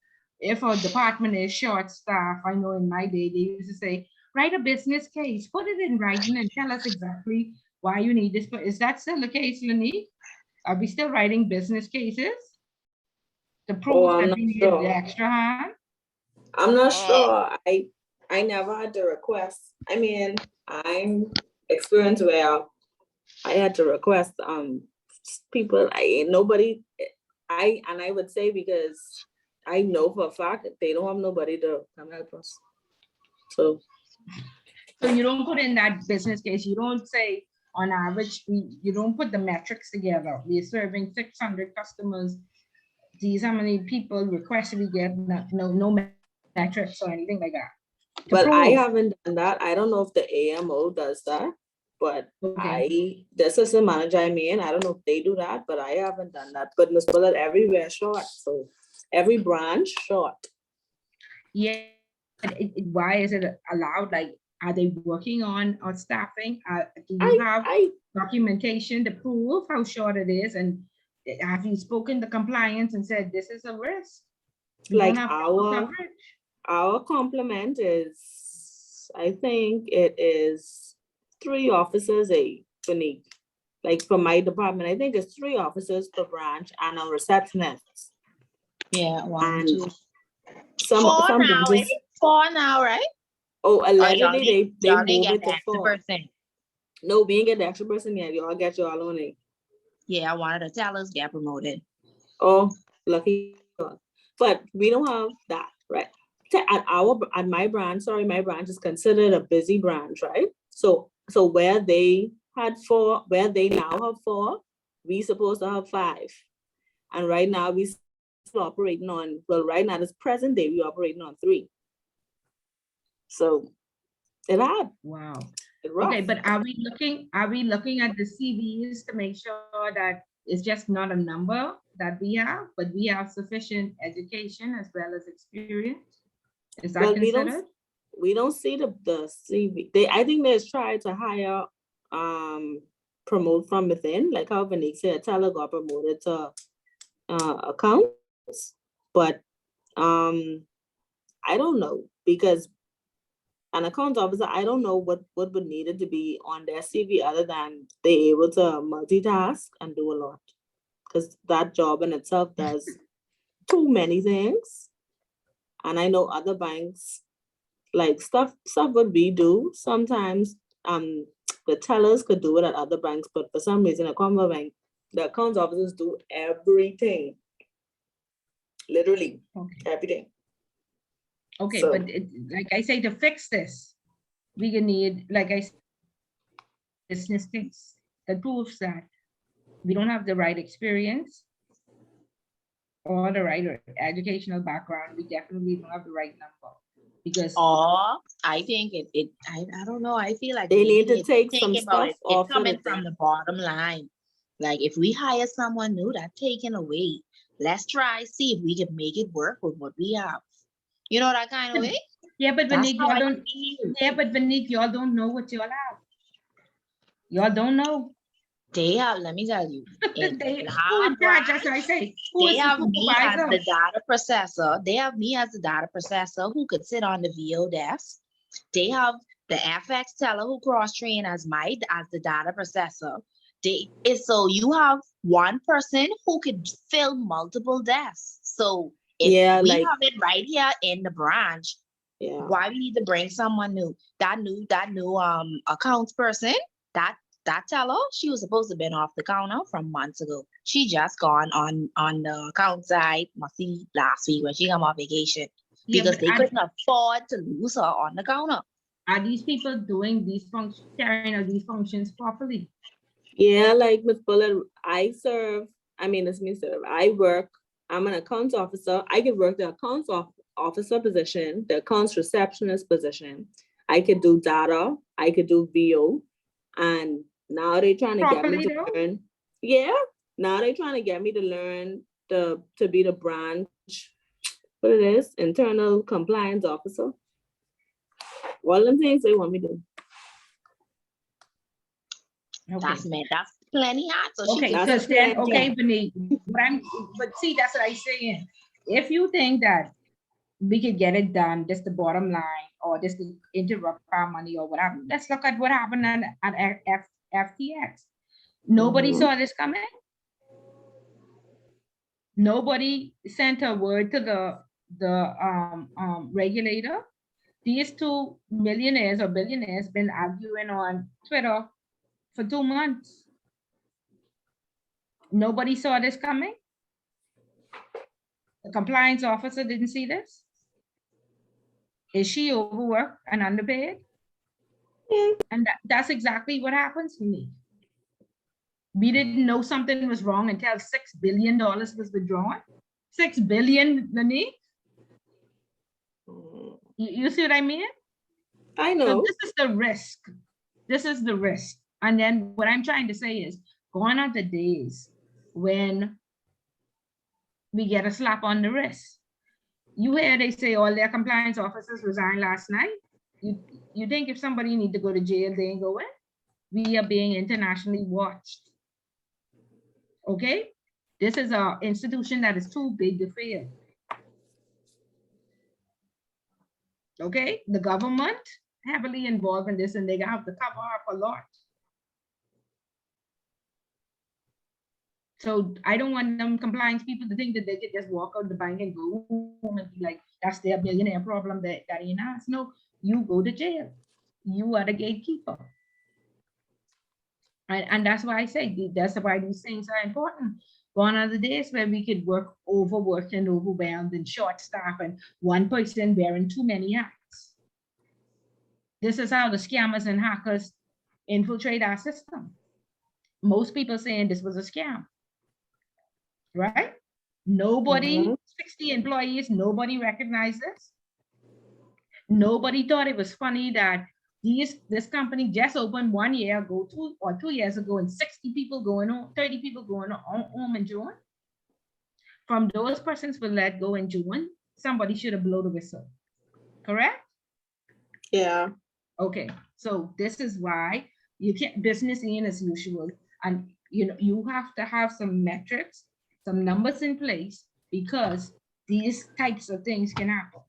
if a department is short staff, I know in my day, they used to say, write a business case, put it in writing and tell us exactly why you need this. Is that still the case, Lanique? Are we still writing business cases to prove that we need the extra hand? I'm not Uh, sure. I never had to request. I mean, I'm experienced where I had to request people. I would say because I know for a fact that they don't have nobody to come help us. So So you don't put in that business case, you don't say on average, you don't put the metrics together. We're serving 600 customers. These how many people requests we get, no metrics or anything like that. To well, I prove. haven't done that. I don't know if the AMO does that, but Okay. the assistant manager, I don't know if they do that, but I haven't done that. But Ms. Bullet, everywhere short, so every branch short. Yeah, but why is it allowed? Like, are they working on staffing? Do you have I documentation to prove how short it is? And have you spoken to compliance and said this is a risk? We like don't have proper coverage. our complement is, I think it is 3 officers beneath. Like for my department, I think it's 3 officers per branch and a receptionist. Yeah, 1, And 2. some 4 now, branches, 4 now, right? oh, Or y'all allegedly they didn't move get it the to extra 4. person. No, we ain't get the extra person yet. Y'all get your own name. Yeah, one of the tellers get promoted. Oh, lucky y'all. But we don't have that, right? At my branch, my branch is considered a busy branch, right? So where they had 4, where they now have 4, we supposed to have 5. And right now we still operating on, well, right now this present day, we operating on 3. So it hard. Wow. It rough. Okay, but are we looking at the CVs to make sure that it's just not a number that we have, but we have sufficient education as well as experience? Is that Well, considered? we don't see the CV. I think they're trying to hire, promote from within, like how Vanique said, Teller got promoted to accounts. But I don't know, because an accounts officer, I don't know what would needed to be on their CV other than they able to multitask and do a lot. Because that job in itself does too many things. And I know other banks, like stuff what we do, sometimes the tellers could do it at other banks, but for some reason at Commonwealth Bank, the accounts officers do everything. Literally everything. Okay, So, but like I say, to fix this, we can need, like I said, business case that proves that we don't have the right experience or the right educational background. We definitely don't have the right number, because Or I think I don't know. I feel like they need to need take think some about stuff it. off It's of coming it from then. the bottom line. Like if we hire someone new, that's taken away. Let's try see if we can make it work with what we have. You know that kind of way? yeah, but That's Vanique, how y'all I don't. feel. Yeah, but Vanique, y'all don't know what y'all have. Y'all don't know. They have, let me tell you, in Who our in charge? That's what I branch, say. Who they is the have me as supervisor? the data processor. They have me as the data processor who could sit on the VO desk. They have the FX teller who cross-train as the data processor. So you have one person who could fill multiple desks. So if Yeah, we like, have it right here in the branch, yeah. why we need to bring someone new? That new accounts person, that teller, she was supposed to have been off the counter from months ago. She just gone on the account side, must see last week when she come off vacation, Yeah, because but they couldn't afford to lose her on the counter. are these people doing these functions, carrying out these functions properly? Yeah, like Ms. Bullet, I work, I'm an accounts officer. I could work the accounts officer position, the accounts receptionist position. I could do data, I could do VO, and now they're trying to get me Properly to though? learn. Yeah, now they're trying to get me to learn to be the branch, what it is, internal compliance officer. All them things they want me to do. Okay. That's plenty hard. So Okay, she can That's because then, plenty. okay, Benny, but see, that's what I'm saying. If you think that we could get it done, just the bottom line, or just to interrupt our money or whatever, let's look at what happened at FTX. Nobody Mhm. saw this coming. Nobody sent a word to regulator, these two millionaires or billionaires been arguing on Twitter for 2 months. Nobody saw this coming. The compliance officer didn't see this. Is she overworked and underpaid? And that's exactly what happens to me. We didn't know something was wrong until $6 billion was withdrawn. 6 billion, Lanique? You see what I mean? I So know. this is the risk. This is the risk. And then what I'm trying to say is, gone are the days when we get a slap on the wrist. You hear they say all their compliance officers resigned last night. You think if somebody need to go to jail, they ain't going? We are being internationally watched. Okay? This is an institution that is too big to fail. Okay? The government heavily involved in this, and they have to cover up a lot. So I don't want them compliance people to think that they could just walk out the bank and go home and be like, that's their billionaire problem that ain't us. No, you go to jail. You are the gatekeeper. And that's why I say, that's why these things are important. Gone are the days where we could work overworked and overwhelmed and short staff and one person wearing too many hats. This is how the scammers and hackers infiltrate our system. Most people saying this was a scam, right? Nobody, 60 employees, nobody recognized this. Nobody thought it was funny that this company just opened 1 year ago, 2 years ago, and 60 people going on, 30 people going on home in June. From those persons were let go in June, somebody should have blown the whistle, correct? Yeah. Okay, so this is why you can't business in as usual, and you have to have some metrics, some numbers in place, because these types of things can happen.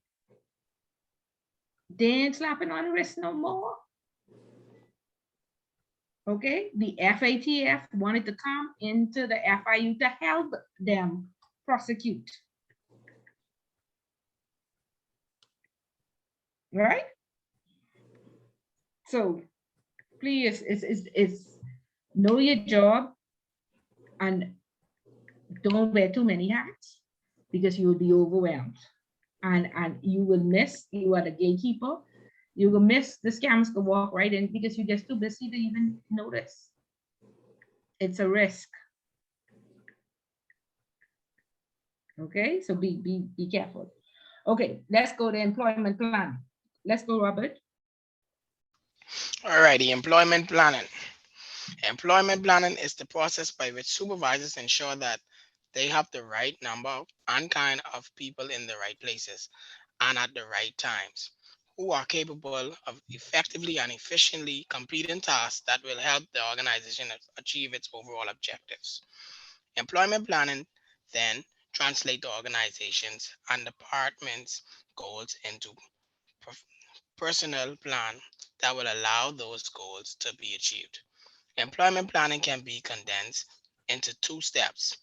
They ain't slapping on the wrist no more. Okay, the FATF wanted to come into the FIU to help them prosecute. Right? So please, it's know your job and don't wear too many hats, because you will be overwhelmed. And you will miss, you are the gatekeeper, you will miss the scams to walk right in because you're just too busy to even notice. It's a risk. Okay, so be careful. Okay, let's go to employment plan. Let's go, Robert. All righty, employment planning. Employment planning is the process by which supervisors ensure that they have the right number and kind of people in the right places and at the right times, who are capable of effectively and efficiently completing tasks that will help the organization achieve its overall objectives. Employment planning then translates the organization's and department's goals into personnel plan that will allow those goals to be achieved. Employment planning can be condensed into 2 steps: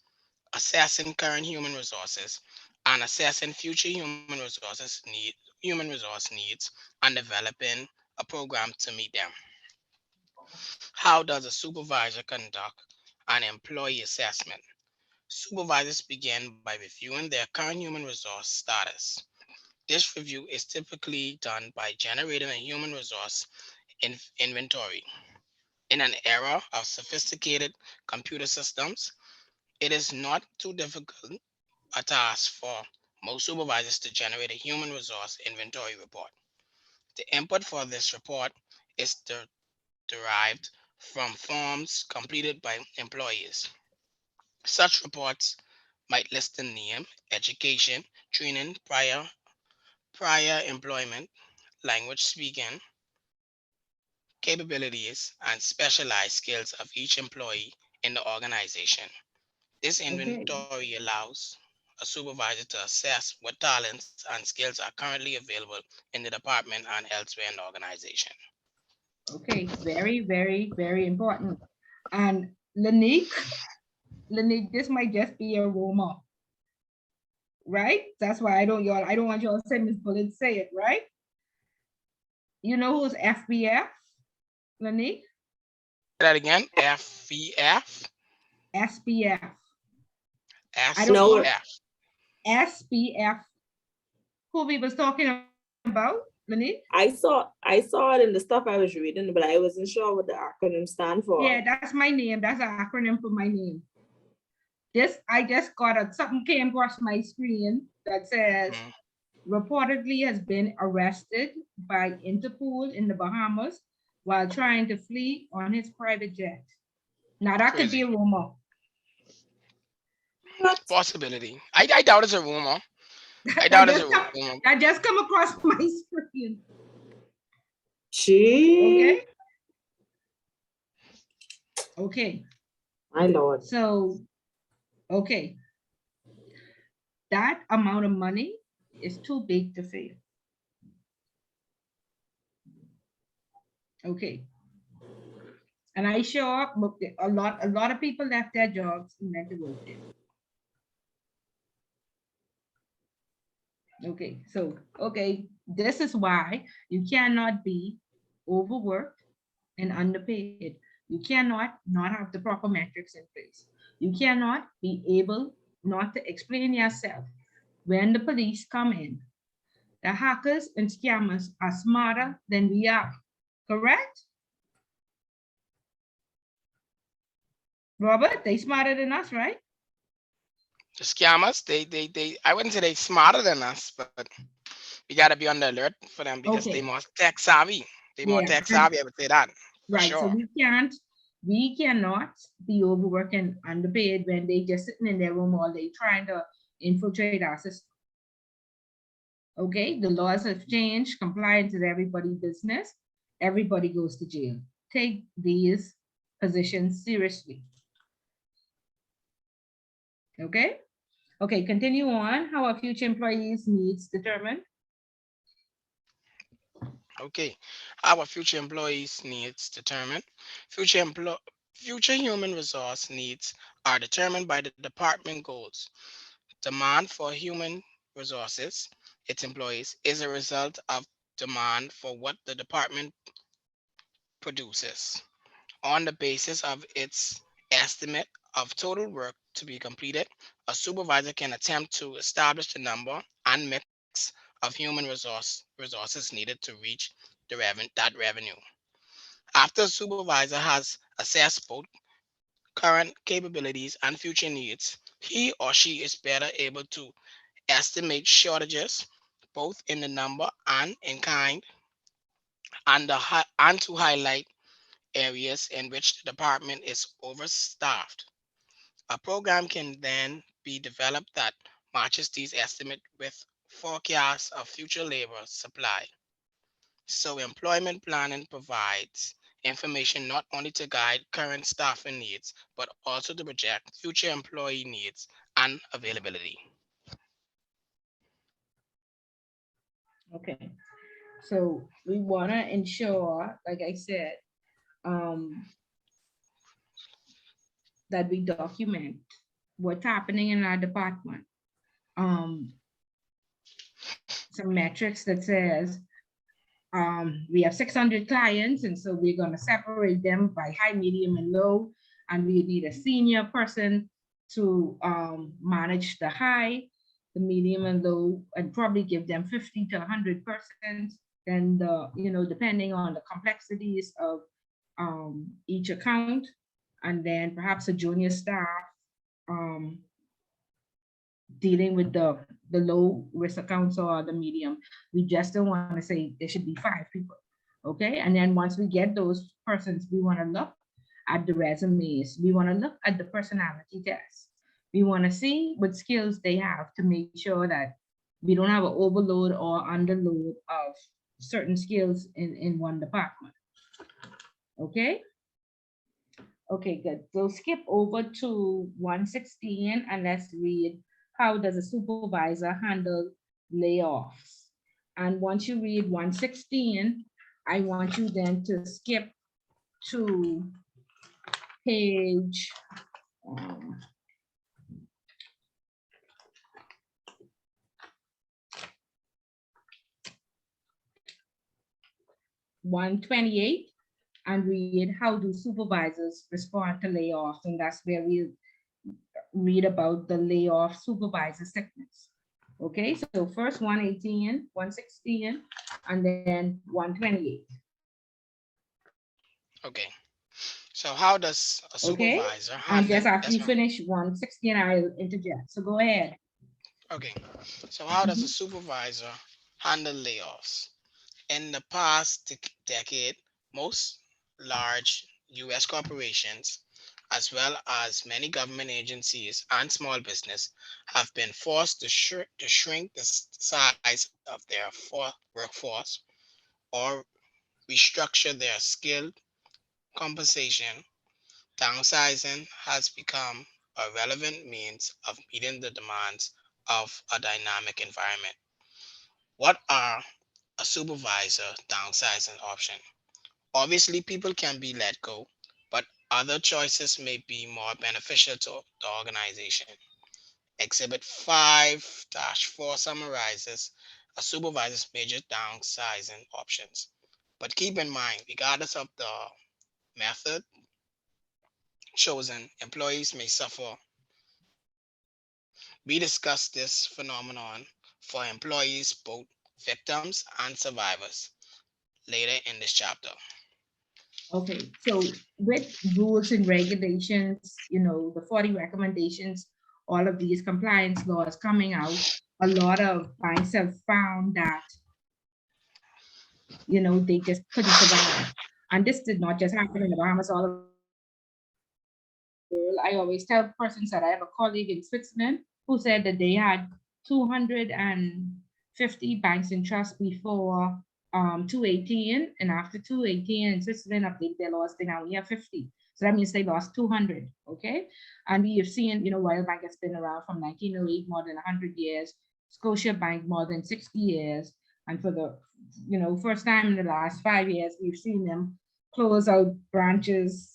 assessing current human resources and assessing future human resource needs and developing a program to meet them. How does a supervisor conduct an employee assessment? Supervisors begin by reviewing their current human resource status. This review is typically done by generating a human resource inventory. In an era of sophisticated computer systems, it is not too difficult a task for most supervisors to generate a human resource inventory report. The input for this report is derived from forms completed by employees. Such reports might list the name, education, training, prior employment, language speaking, capabilities, and specialized skills of each employee in the organization. This Okay. inventory allows a supervisor to assess what talents and skills are currently available in the department and elsewhere in the organization. Okay, very, very, very important. And Lanique, this might just be a rumor. right? That's why I don't want y'all to say Miss Bullet say it, right? You know who's FBF, Lanique? Say that again. FVF, SBF. I don't No, know SVF. SBF, who we was talking about, Lanique? I saw it in the stuff I was reading, but I wasn't sure what the acronym stand for. Yeah, that's my name. That's an acronym for my name. This, I just got something came across my screen that says Mhm. reportedly has been arrested by Interpol in the Bahamas while trying to flee on his private jet. Now that could be Crazy a rumor. What? possibility. I doubt it's a rumor. I that doubt it's a just come, rumor. that just come across my screen. Gee, Okay. Okay. my lord. So, okay. That amount of money is too big to fail. Okay. And I sure a lot of people left their jobs and went to work there. Okay, so okay, this is why you cannot be overworked and underpaid. You cannot not have the proper metrics in place. You cannot be able not to explain yourself when the police come in. The hackers and scammers are smarter than we are. Correct? Robert, they smarter than us, right? The scammers, they I wouldn't say they smarter than us, but we gotta be on the alert for them because they Okay. more tech savvy. They more Yeah. tech savvy, I would say that for Right. So sure. we cannot be overworked and underpaid when they just sitting in their room all day trying to infiltrate our system. Okay, the laws have changed, compliance is everybody's business. Everybody goes to jail. Take these positions seriously. Okay? Okay, continue on. How are future employees' needs determined? Okay. Our future employees needs determined. Future employ future human resource needs are determined by the department goals. Demand for human resources, its employees, is a result of demand for what the department produces. On the basis of its estimate of total work to be completed, a supervisor can attempt to establish the number and mix of human resources needed to reach that revenue. After a supervisor has assessed both current capabilities and future needs, he or she is better able to estimate shortages, both in the number and in kind, and to highlight areas in which the department is overstaffed. A program can then be developed that matches these estimates with forecasts of future labor supply. So employment planning provides information not only to guide current staffing needs, but also to project future employee needs and availability. Okay. So we want to ensure, like I said, um, that we document what's happening in our department. Um, some metrics that says we have 600 clients, and so we're going to separate them by high, medium, and low. And we need a senior person to manage the high, the medium, and low, and probably give them 50 to 100%. And depending on the complexities of each account, and then perhaps a junior staff um, dealing with the low risk accounts or the medium. We just don't want to say there should be 5 people. Okay. And then once we get those persons, we want to look at the resumes. We want to look at the personality test. We want to see what skills they have to make sure that we don't have an overload or underload of certain skills in one department. Okay. Okay, good. So skip over to 116 and let's read how does a supervisor handle layoffs? And once you read 116, I want you then to skip to page um, 128 and read how do supervisors respond to layoffs, and that's where we read about the layoff supervisor sickness. Okay, so first 118, 116, and then 128. Okay. So how does a Okay, supervisor and handle? just after Yes, you ma'am. finish 116, I'll interject. So go ahead. Okay. So how does a Mhm. supervisor handle layoffs? In the past decade, most large US corporations, as well as many government agencies and small business, have been forced to shrink the size of their workforce or restructure their skilled compensation. Downsizing has become a relevant means of meeting the demands of a dynamic environment. What are a supervisor downsizing option? Obviously, people can be let go, but other choices may be more beneficial to the organization. Exhibit 5-4 summarizes a supervisor's major downsizing options. But keep in mind, regardless of the method chosen, employees may suffer. We discuss this phenomenon for employees, both victims and survivors, later in this chapter. Okay, so with rules and regulations, the 40 recommendations, all of these compliance laws coming out, a lot of banks have found that, they just couldn't survive. And this did not just happen in the Bahamas, all of I always tell persons that I have a colleague in Switzerland who said that they had 250 banks in trust before 218, and after 218 in Switzerland updated their laws, they now only have 50. So that means they lost 200. Okay, and we have seen, Royal Bank has been around from 1908, more than 100 years. Scotia Bank more than 60 years, and for the first time in the last 5 years, we've seen them close out branches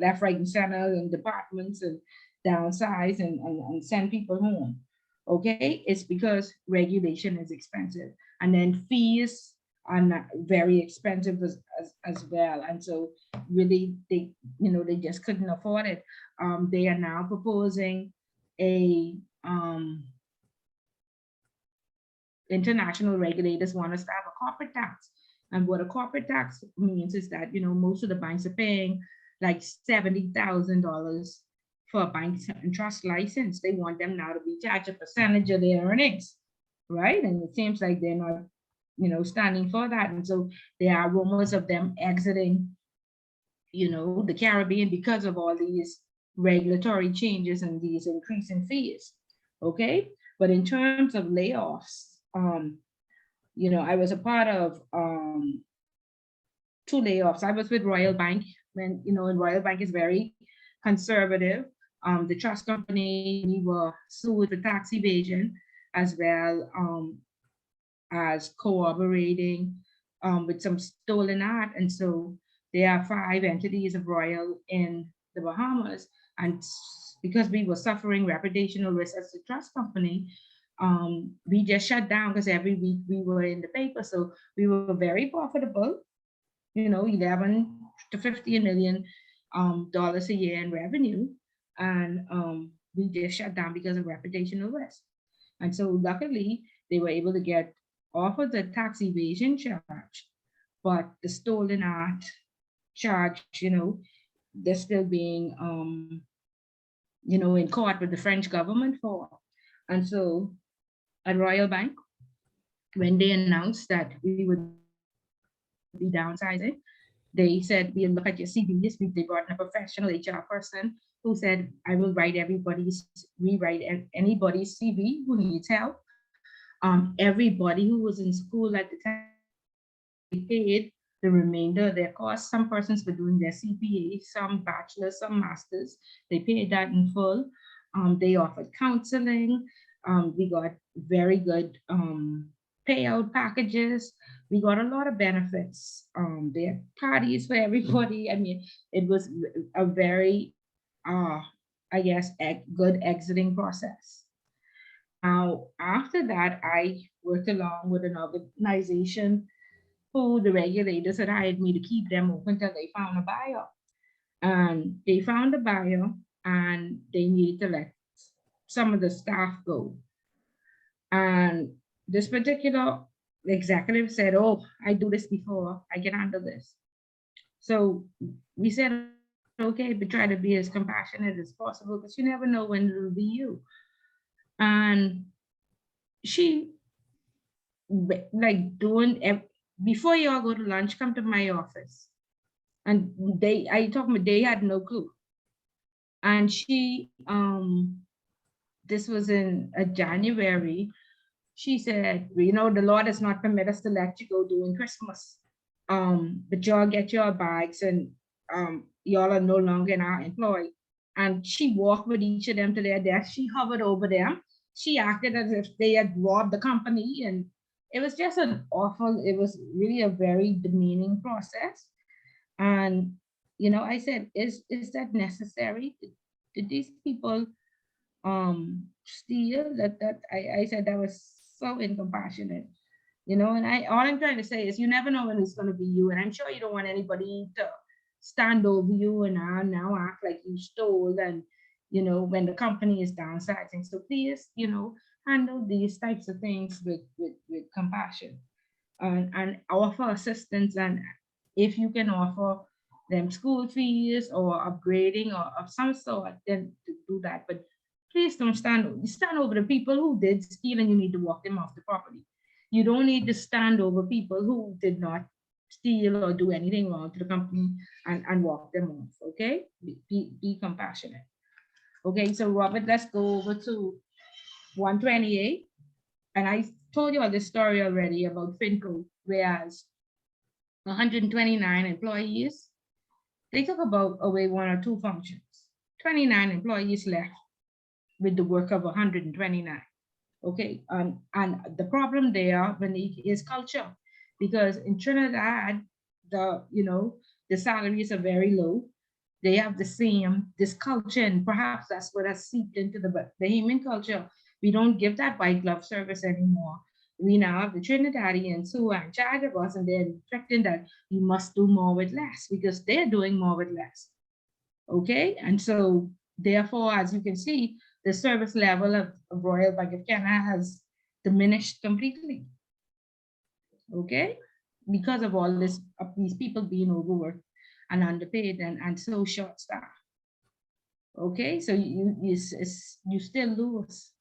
left, right, and center, and departments, and downsize, and send people home. Okay, it's because regulation is expensive, and then fees are not very expensive as well. And so really they just couldn't afford it. They are now proposing a international regulators want us to have a corporate tax. And what a corporate tax means is that, most of the banks are paying like $70,000 for a bank and trust license. They want them now to be charged a percentage of their earnings, right? And it seems like they're not, standing for that. And so there are rumors of them exiting, the Caribbean because of all these regulatory changes and these increasing fees. Okay. But in terms of layoffs, I was a part of two layoffs. I was with Royal Bank when, and Royal Bank is very conservative. The trust company, we were sued for tax evasion as well as cooperating with some stolen art. And so there are 5 entities of Royal in the Bahamas. And because we were suffering reputational risk as a trust company, we just shut down because every week we were in the paper. So we were very profitable, 11 to 15 million dollars a year in revenue. And we just shut down because of reputational risk. And so luckily they were able to get off of the tax evasion charge, but the stolen art charge, they're still being in court with the French government for. And so at Royal Bank, when they announced that we would be downsizing, they said, we'll look at your CV this week. They brought in a professional HR person who said, I will rewrite anybody's CV who needs help. Everybody who was in school at the time paid the remainder of their costs. Some persons were doing their CPA, some bachelors, some masters. They paid that in full. They offered counseling. We got very good payout packages. We got a lot of benefits. They had parties for everybody. I mean, it was a very, I guess, good exiting process. Now, after that, I worked along with an organization who the regulators had hired me to keep them open until they found a buyer. And they found a buyer and they needed to let some of the staff go. And this particular executive said, "Oh, I do this before, I can handle this." So we said, okay, but try to be as compassionate as possible because you never know when it'll be you. And she like before you all go to lunch, come to my office. And I told them they had no clue. And this was in January. She said, the Lord does not permit us to let you go during Christmas. But y'all get your bags and y'all are no longer in our employ. And she walked with each of them to their desk. She hovered over them. She acted as if they had robbed the company. And it was just it was really a very demeaning process. And, I said, is that necessary? Did these people steal? I said that was so incompassionate. And all I'm trying to say is you never know when it's going to be you. And I'm sure you don't want anybody to stand over you and now act like you stole and, when the company is downsizing. So please, handle these types of things with compassion and offer assistance. And if you can offer them school fees or upgrading or of some sort, then to do that. But please don't stand over the people who did steal and you need to walk them off the property. You don't need to stand over people who did not steal or do anything wrong to the company and walk them off. Okay? Be compassionate. Okay, so Robert, let's go over to 128. And I told you all this story already about Finco, whereas 129 employees, they took about away one or two functions. 29 employees left with the work of 129. Okay, and the problem there, Beneath, is culture, because in Trinidad, the salaries are very low. They have the same this culture, and perhaps that's what has seeped into the Bahamian culture. We don't give that white glove service anymore. We now have the Trinidadians who are in charge of us, and they're expecting that we must do more with less because they're doing more with less. Okay, and so therefore, as you can see, the service level of Royal Bank of Canada has diminished completely. Okay, because of all this, of these people being overworked and underpaid and so short staffed. Okay, so you still lose,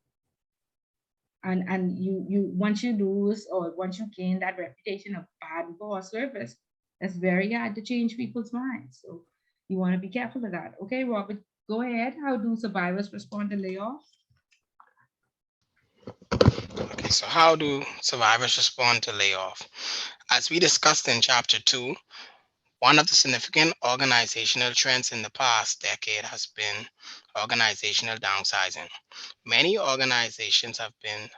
and you once you lose or once you gain that reputation of bad and poor service, it's very hard to change people's minds. So you want to be careful of that. Okay, Robert, go ahead. How do survivors respond to layoffs? Okay, so how do survivors respond to layoff? As we discussed in chapter 2, one of the significant organizational trends in the past decade has been organizational downsizing. Many organizations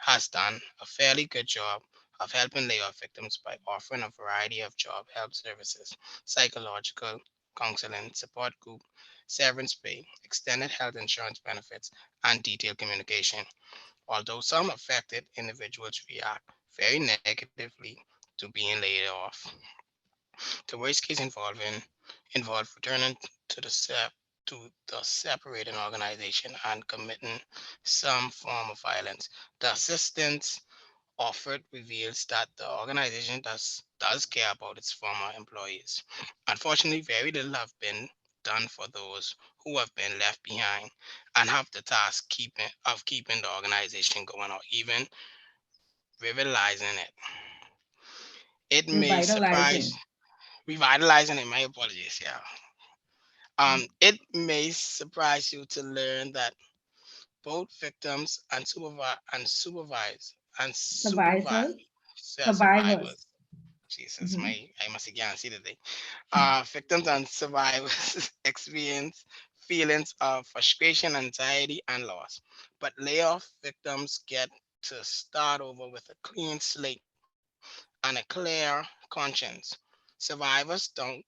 has done a fairly good job of helping layoff victims by offering a variety of job help services, psychological counseling, support group, severance pay, extended health insurance benefits, and detailed communication. Although some affected individuals react very negatively to being laid off. The worst case involved returning to the separating organization and committing some form of violence. The assistance offered reveals that the organization does care about its former employees. Unfortunately, very little have been done for those who have been left behind and have the task keeping the organization going or even revitalizing it. It may surprise Revitalizing. revitalizing it. My apologies. Yeah. It may surprise you to learn that both victims and supervisors, Survivors. yeah, Survivors. survivors. Jesus, Mhm. I must again see today. Victims and survivors experience feelings of frustration, anxiety, and loss. But layoff victims get to start over with a clean slate and a clear conscience. Survivors don't.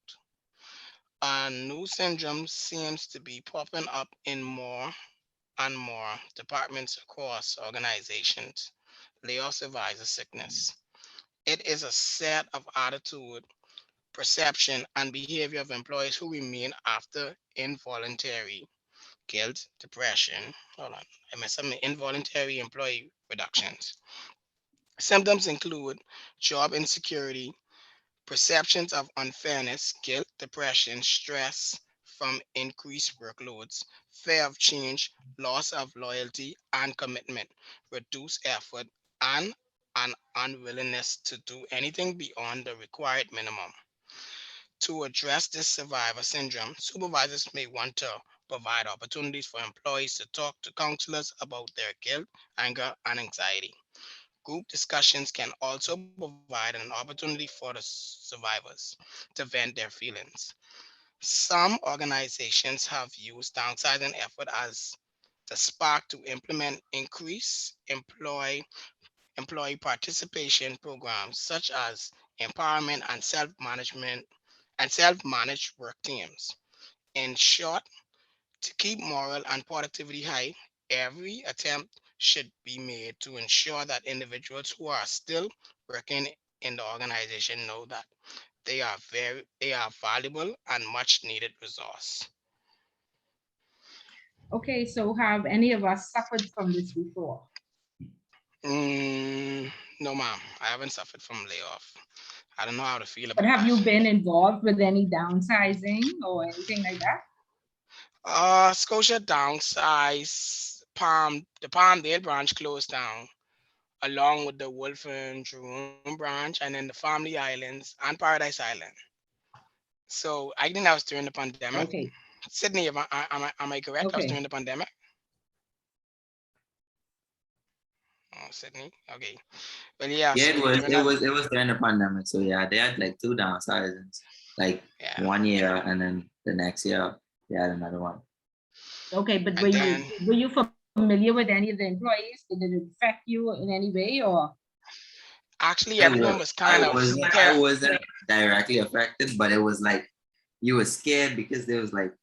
A new syndrome seems to be popping up in more and more departments across organizations. Layoff survivor sickness. It is a set of attitude, perception, and behavior of employees who remain after involuntary guilt, depression. Hold on, I messed up. Involuntary employee reductions. Symptoms include job insecurity, perceptions of unfairness, guilt, depression, stress from increased workloads, fear of change, loss of loyalty and commitment, reduced effort, and an unwillingness to do anything beyond the required minimum. To address this survivor syndrome, supervisors may want to provide opportunities for employees to talk to counselors about their guilt, anger, and anxiety. Group discussions can also provide an opportunity for the survivors to vent their feelings. Some organizations have used downsizing effort as the spark to implement increased employee participation programs such as empowerment and self-managed work teams. In short, to keep morale and productivity high, every attempt should be made to ensure that individuals who are still working in the organization know that they are valuable and much needed resource. Okay, so have any of us suffered from this before? No, ma'am, I haven't suffered from layoff. I don't know how to feel But about have that. you been involved with any downsizing or anything like that? Scotia downsized the Palmdale branch closed down, along with the Wolf and Jerome branch, and then the Family Islands and Paradise Island. So I think that was during the pandemic. Okay, Sydney, am I correct? That was during okay, the pandemic. Oh, Sydney. Okay. Well, yeah. Yeah, So during that, it was during the pandemic. So yeah, they had like two downsizings, like yeah, 1 year and then the next year they had another one. okay. But and then were you familiar with any of the employees? Did it affect you in any way or? actually everyone was kind of I wasn't directly affected, but it was like you were scared because there was like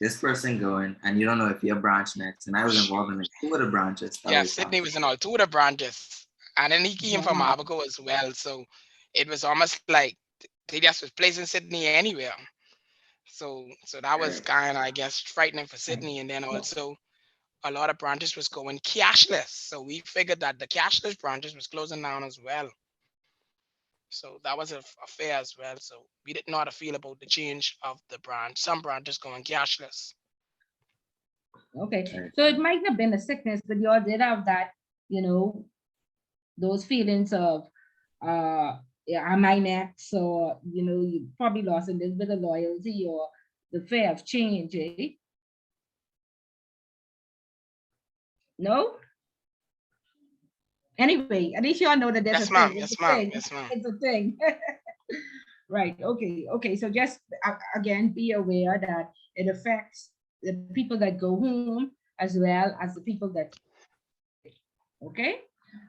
this person going and you don't know if your branch next. And I was involved in like two of the branches that yeah, was Sydney was in all two of the branches, and then he came from Wow. Abaco as well. So it was almost like they just was placing Sydney anywhere. So that was kind of, I guess, frightening for Sydney. And then also a lot of branches was going cashless. So we figured that the cashless branches was closing down as well. So that was a fair as well. So we didn't know how to feel about the change of the branch. Some branches going cashless. Okay, Right. so it might have been a sickness, but you all did have that, you know, those feelings of, yeah, am I next? Or, you know, you probably lost a little bit of loyalty or the fear of change, eh? No? Anyway, at least you all know that there's a Yes, ma'am. thing. It's Yes, a ma'am. thing. Yes, ma'am. It's a thing. Right. Okay. Okay. So just again, be aware that it affects the people that go home as well as the people that stay. Okay.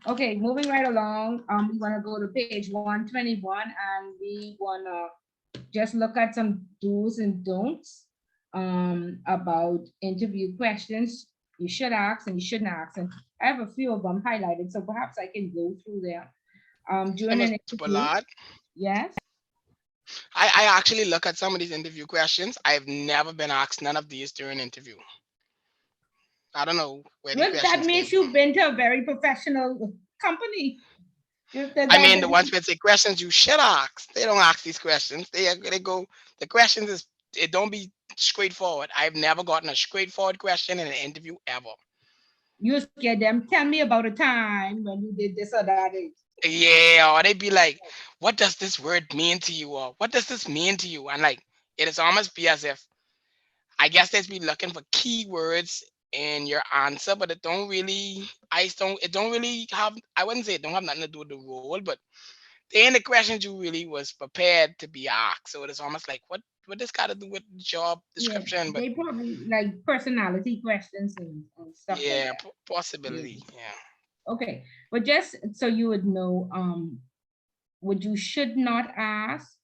Okay. Moving right along. We want to go to page 121 and we want to just look at some do's and don'ts about interview questions you should ask and you shouldn't ask. And I have a few of them highlighted, so perhaps I can go through them. So, During an Mr. interview, Pollard, yes. I actually look at some of these interview questions. I've never been asked none of these during an interview. I don't know where these Well, that questions came means you've from. been to a very professional company. I mean, the ones where say questions you should ask. They don't ask these questions. They go. The questions is it don't be straightforward. I've never gotten a straightforward question in an interview ever. You scared them. Tell me about a time when you did this or that. Yeah, or they'd be like, "What does this word mean to you?" Or "What does this mean to you?" And like, it is almost be as if I guess they'd be looking for keywords in your answer, but it don't really. It don't really have. I wouldn't say it don't have nothing to do with the role, but they ain't the questions you really was prepared to be asked. So it's almost like what this got to do with the job Yeah, description? But they probably like personality questions and stuff like yeah, that. Yeah. possibility. Yeah. Okay, but just so you would know, what you should not ask,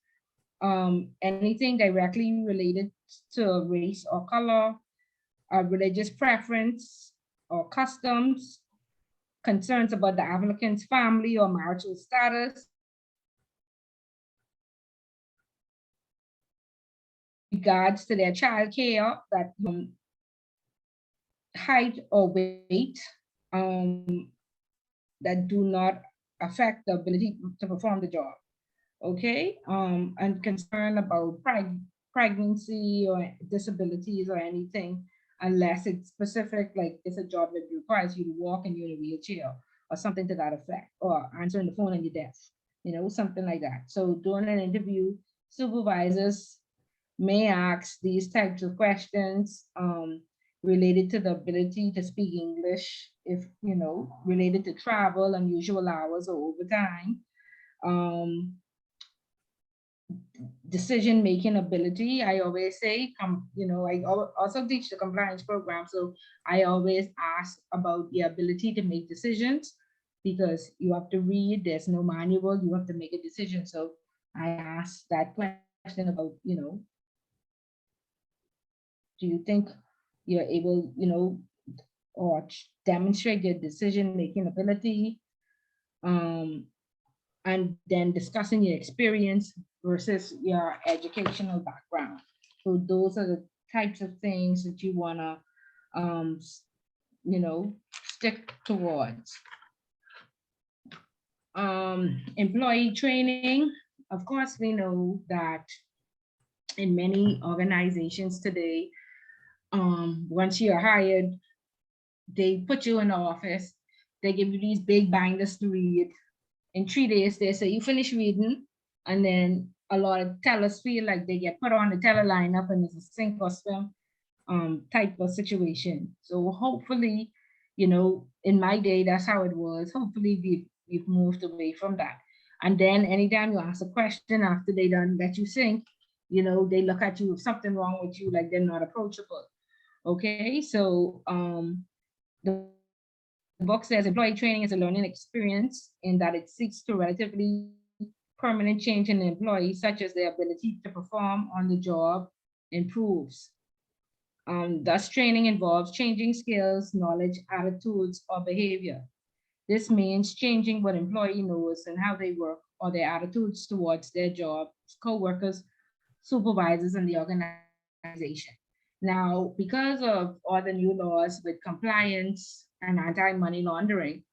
anything directly related to race or color, religious preference or customs, concerns about the applicant's family or marital status, regards to their child care, that height or weight that do not affect the ability to perform the job. Okay, and concern about pregnancy or disabilities or anything, unless it's specific, like it's a job that requires you to walk and you're in a wheelchair or something to that effect, or answering the phone on your desk, something like that. So during an interview, supervisors may ask these types of questions related to the ability to speak English, if related to travel, unusual hours, or overtime. Um, Decision-making ability. I always say, I also teach the compliance program. So I always ask about the ability to make decisions, because you have to read, there's no manual, you have to make a decision. So I ask that question about, do you think you're able, or demonstrate your decision-making ability? And then discussing your experience versus your educational background. So those are the types of things that you want to, stick towards. Employee training. Of course, we know that in many organizations today, once you're hired, they put you in the office, they give you these big binders to read. In 3 days, they say you finish reading, and then a lot of tellers feel like they get put on the teller lineup and it's a sink or swim type of situation. So hopefully, in my day, that's how it was. Hopefully we've moved away from that. And then anytime you ask a question after they done let you sink, they look at you, if something wrong with you, like they're not approachable. Okay, so the book says employee training is a learning experience in that it seeks to relatively permanent change in the employee, such as their ability to perform on the job improves. Thus, training involves changing skills, knowledge, attitudes, or behavior. This means changing what employee knows and how they work, or their attitudes towards their jobs, co-workers, supervisors, and the organization. Now, because of all the new laws with compliance and anti-money laundering,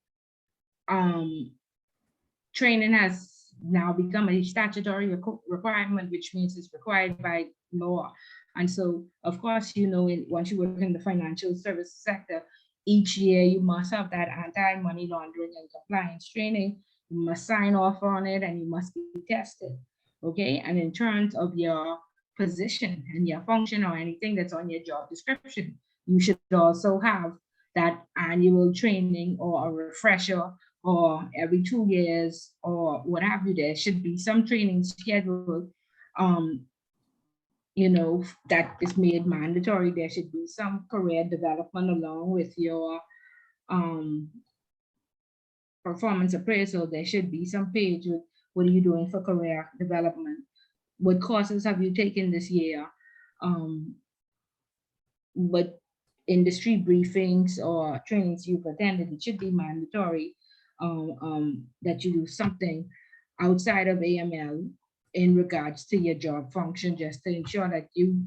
training has now become a statutory requirement, which means it's required by law. And so, of course, once you work in the financial service sector, each year you must have that anti-money laundering and compliance training. You must sign off on it and you must be tested. Okay. And in terms of your position and your function or anything that's on your job description, you should also have that annual training or a refresher, or every 2 years or what have you. There should be some training schedule, that is made mandatory. There should be some career development along with your performance appraisal. There should be some page with what are you doing for career development? What courses have you taken this year? What industry briefings or trainings you've attended? It should be mandatory that you do something outside of AML in regards to your job function, just to ensure that you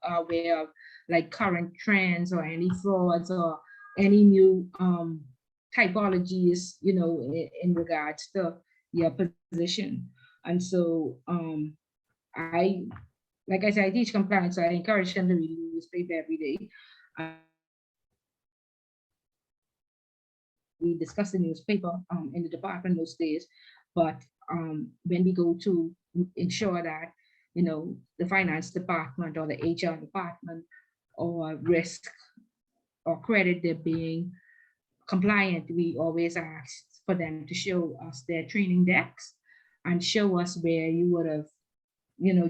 are aware of like current trends or any frauds or any new typologies, in regards to your position. And so like I said, I teach compliance, so I encourage them to read the newspaper every day. We discuss the newspaper in the department those days, but when we go to ensure that, the finance department or the HR department or risk or credit, they're being compliant, we always ask for them to show us their training decks and show us where you would have,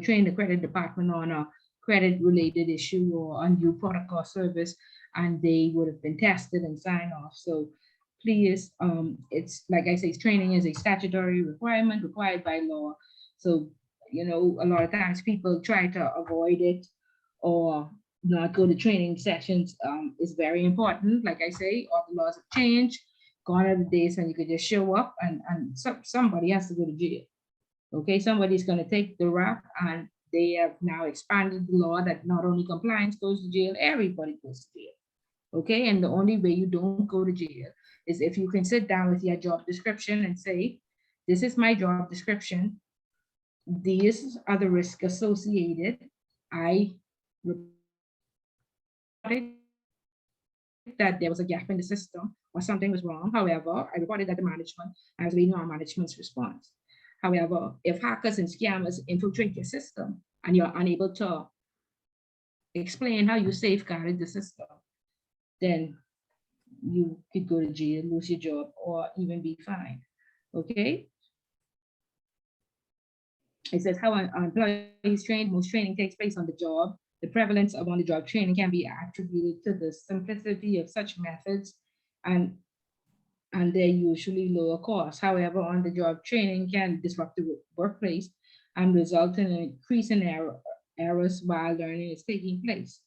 trained the credit department on a credit related issue or a new product or service, and they would have been tested and signed off. So please, it's like I say, training is a statutory requirement required by law. So, a lot of times people try to avoid it or not go to training sessions. Is very important. Like I say, all the laws have changed. Gone are the days when you could just show up and somebody has to go to jail. Okay, somebody's going to take the rap and they have now expanded the law that not only compliance goes to jail, everybody goes to jail. Okay, and the only way you don't go to jail is if you can sit down with your job description and say, this is my job description. These are the risks associated. I that there was a gap in the system or something was wrong. However, I reported that the management, I was waiting on management's response. However, if hackers and scammers infiltrate your system and you're unable to explain how you safeguarded the system, then you could go to jail, lose your job, or even be fined. Okay? It says how employees trained, most training takes place on the job. The prevalence of on-the-job training can be attributed to the simplicity of such methods and they're usually lower cost. However, on-the-job training can disrupt the workplace and result in an increase in errors while learning is taking place.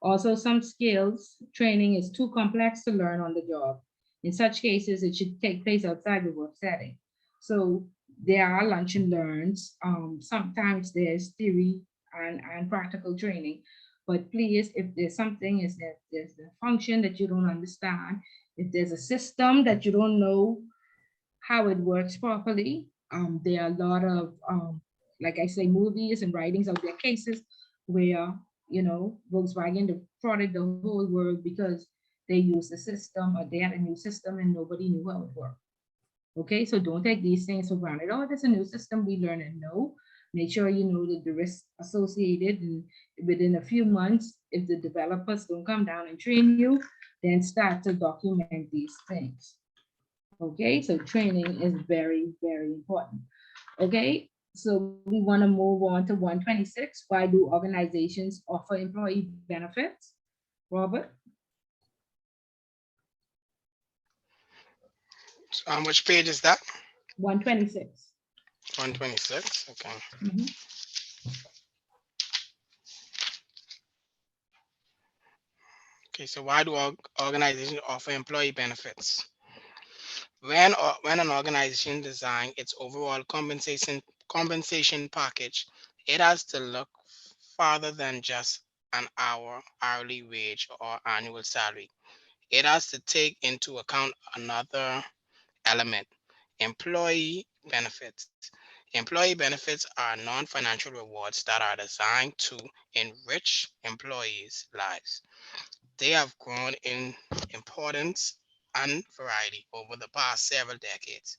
Also, some skills training is too complex to learn on the job. In such cases, it should take place outside the work setting. So there are lunch and learns. Sometimes there's theory and practical training. But please, if there's something, is that there's a function that you don't understand, if there's a system that you don't know how it works properly, there are a lot of, like I say, movies and writings out there, cases where, you know, Volkswagen defrauded the whole world because they used the system or they had a new system and nobody knew how it worked. Okay, so don't take these things for granted. Oh, there's a new system, we learn and know. Make sure you know that the risks associated, and within a few months, if the developers don't come down and train you, then start to document these things. Okay, so training is very, very important. Okay, so we want to move on to 126. Why do organizations offer employee benefits? Robert? So, which page is that? 126. 126. Okay. Mhm. Okay. So why do organizations offer employee benefits? When an organization designs its overall compensation package, it has to look farther than just an hourly wage or annual salary. It has to take into account another element: employee benefits. Employee benefits are non-financial rewards that are designed to enrich employees' lives. They have grown in importance and variety over the past several decades.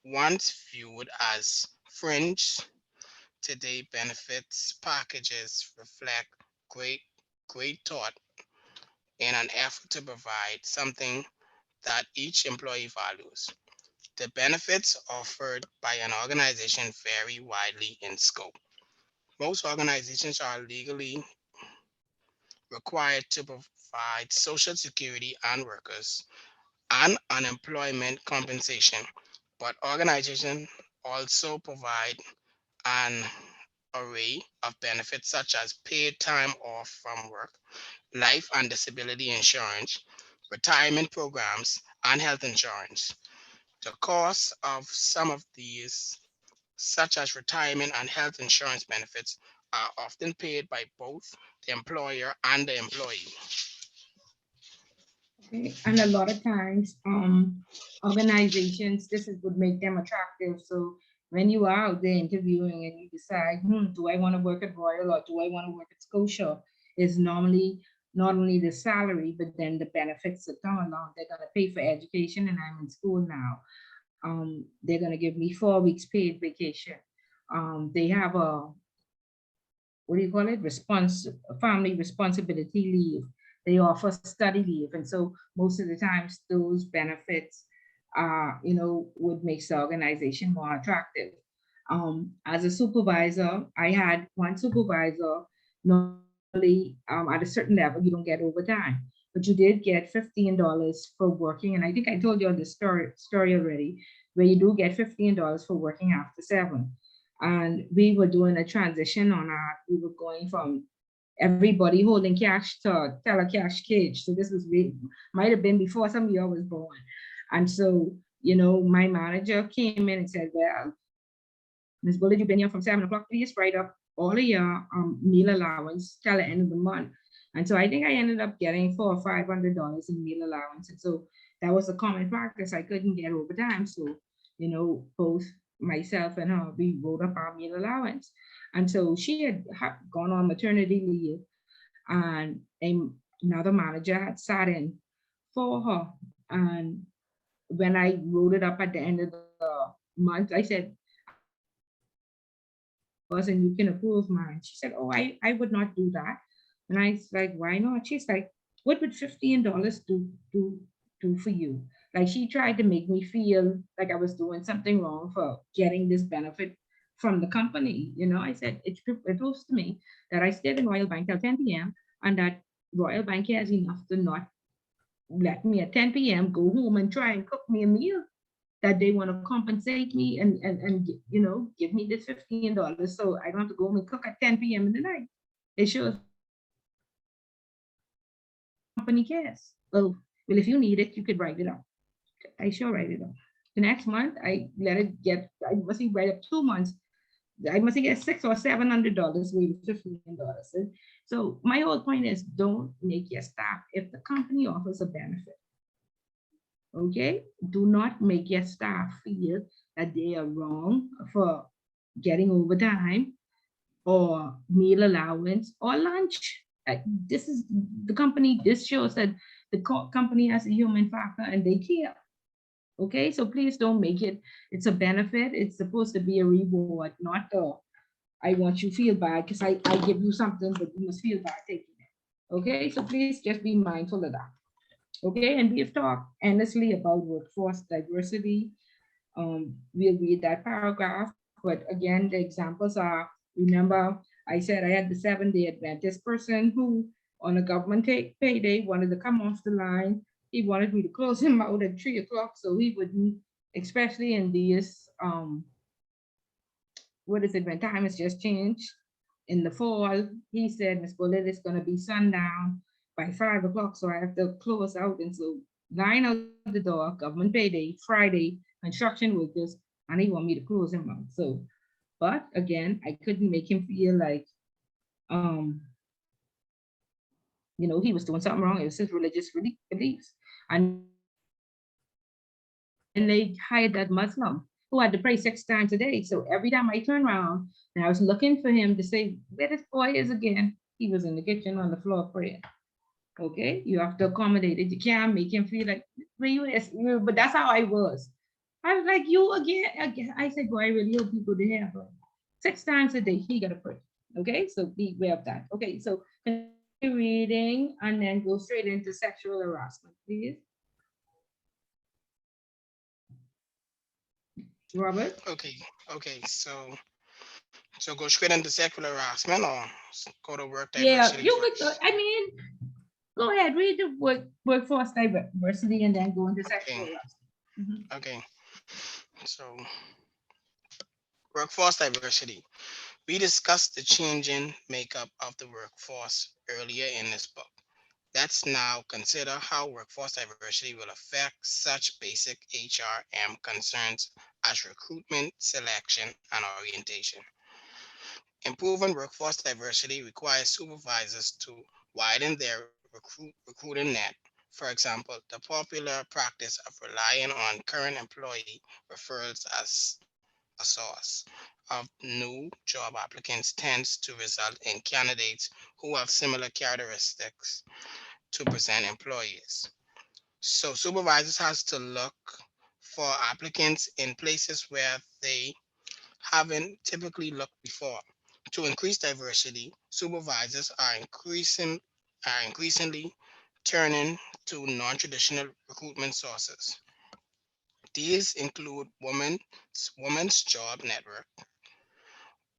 Once viewed as fringe, today benefits packages reflect great, great thought in an effort to provide something that each employee values. The benefits offered by an organization vary widely in scope. Most organizations are legally required to provide Social Security and workers and unemployment compensation, but organizations also provide an array of benefits such as paid time off from work, life and disability insurance, retirement programs, and health insurance. The cost of some of these, such as retirement and health insurance benefits, are often paid by both the employer and the employee. Okay, and a lot of times, organizations, this is would make them attractive. So when you are out there interviewing and you decide, do I want to work at Royal or do I want to work at Scotia, is normally not only the salary, but then the benefits that come along. They're gonna pay for education, and I'm in school now. They're gonna give me 4 weeks paid vacation. They have a, what do you call it? Family responsibility leave. They offer study leave. And so most of the times those benefits would make the organization more attractive. As a supervisor, I had one supervisor. Normally, at a certain level, you don't get overtime, but you did get $15 for working. And I think I told you this story already, where you do get $15 for working after 7. And we were doing a transition we were going from everybody holding cash to telecash cage. So this was might have been before some of y'all was born. And so, my manager came in and said, well, Ms. Bullard, you've been here from 7 o'clock, please write up all of your meal allowance till the end of the month. And so I think I ended up getting $400 or $500 in meal allowance. And so that was a common practice. I couldn't get overtime. So, both myself and her, we wrote up our meal allowance. And so she had gone on maternity leave, and another manager had sat in for her. And when I wrote it up at the end of the month, I said, and you can approve mine. She said, oh, I would not do that. And I was like, why not? She's like, what would $15 do for you? Like, she tried to make me feel like I was doing something wrong for getting this benefit from the company. I said, it proves to me that I stayed in Royal Bank till 10 p.m. and that Royal Bank has enough to not let me at 10 p.m. go home and try and cook me a meal, that they want to compensate me and give me this $15 so I don't have to go home and cook at 10 p.m. in the night. It shows company cares. Well, if you need it, you could write it up. I sure write it up. The next month, I let it get. I must write up 2 months. I must get $600 or $700 with $15. So my whole point is, don't make your staff. If the company offers a benefit, okay, do not make your staff feel that they are wrong for getting overtime or meal allowance or lunch. This is the company. This shows that the company has a human factor and they care. Okay, so please don't make it. It's a benefit. It's supposed to be a reward, not a. I want you to feel bad because I give you something, but you must feel bad taking it. Okay, so please just be mindful of that. Okay, and we've talked endlessly about workforce diversity. We'll read that paragraph, but again, the examples are, remember, I said I had the 7-day Adventist person who, on a government payday, wanted to come off the line. He wanted me to close him out at 3 o'clock so he wouldn't, especially in these, what is it, when time has just changed in the fall. He said, Miss Bullet, it's going to be sundown by 5 o'clock, so I have to close out. And so, line out the door, government payday, Friday, construction workers, and he want me to close him out. So, but again, I couldn't make him feel like, um, he was doing something wrong. It was his religious beliefs. And they hired that Muslim who had to pray 6 times a day. So every time I turned around and I was looking for him to say, where this boy is again, he was in the kitchen on the floor praying. Okay, you have to accommodate it. You can't make him feel like where you is. But that's how I was. I was like, you again. I said, boy, I really hope you go to heaven. 6 times a day, he got to pray. Okay, so be aware of that. Okay, so continue reading and then go straight into sexual harassment, please. Robert? Okay. So go straight into sexual harassment or go to work Yeah, diversity you could. first. I mean, go ahead, read the workforce diversity and then go into sexual Okay. harassment. Mhm. Okay. So workforce diversity. We discussed the changing makeup of the workforce earlier in this book. Let's now consider how workforce diversity will affect such basic HRM concerns as recruitment, selection, and orientation. Improving workforce diversity requires supervisors to widen their recruiting net. For example, the popular practice of relying on current employee referrals as a source of new job applicants tends to result in candidates who have similar characteristics to present employees. So supervisors has to look for applicants in places where they haven't typically looked before. To increase diversity, supervisors are increasingly turning to non-traditional recruitment sources. These include Women's Job Network,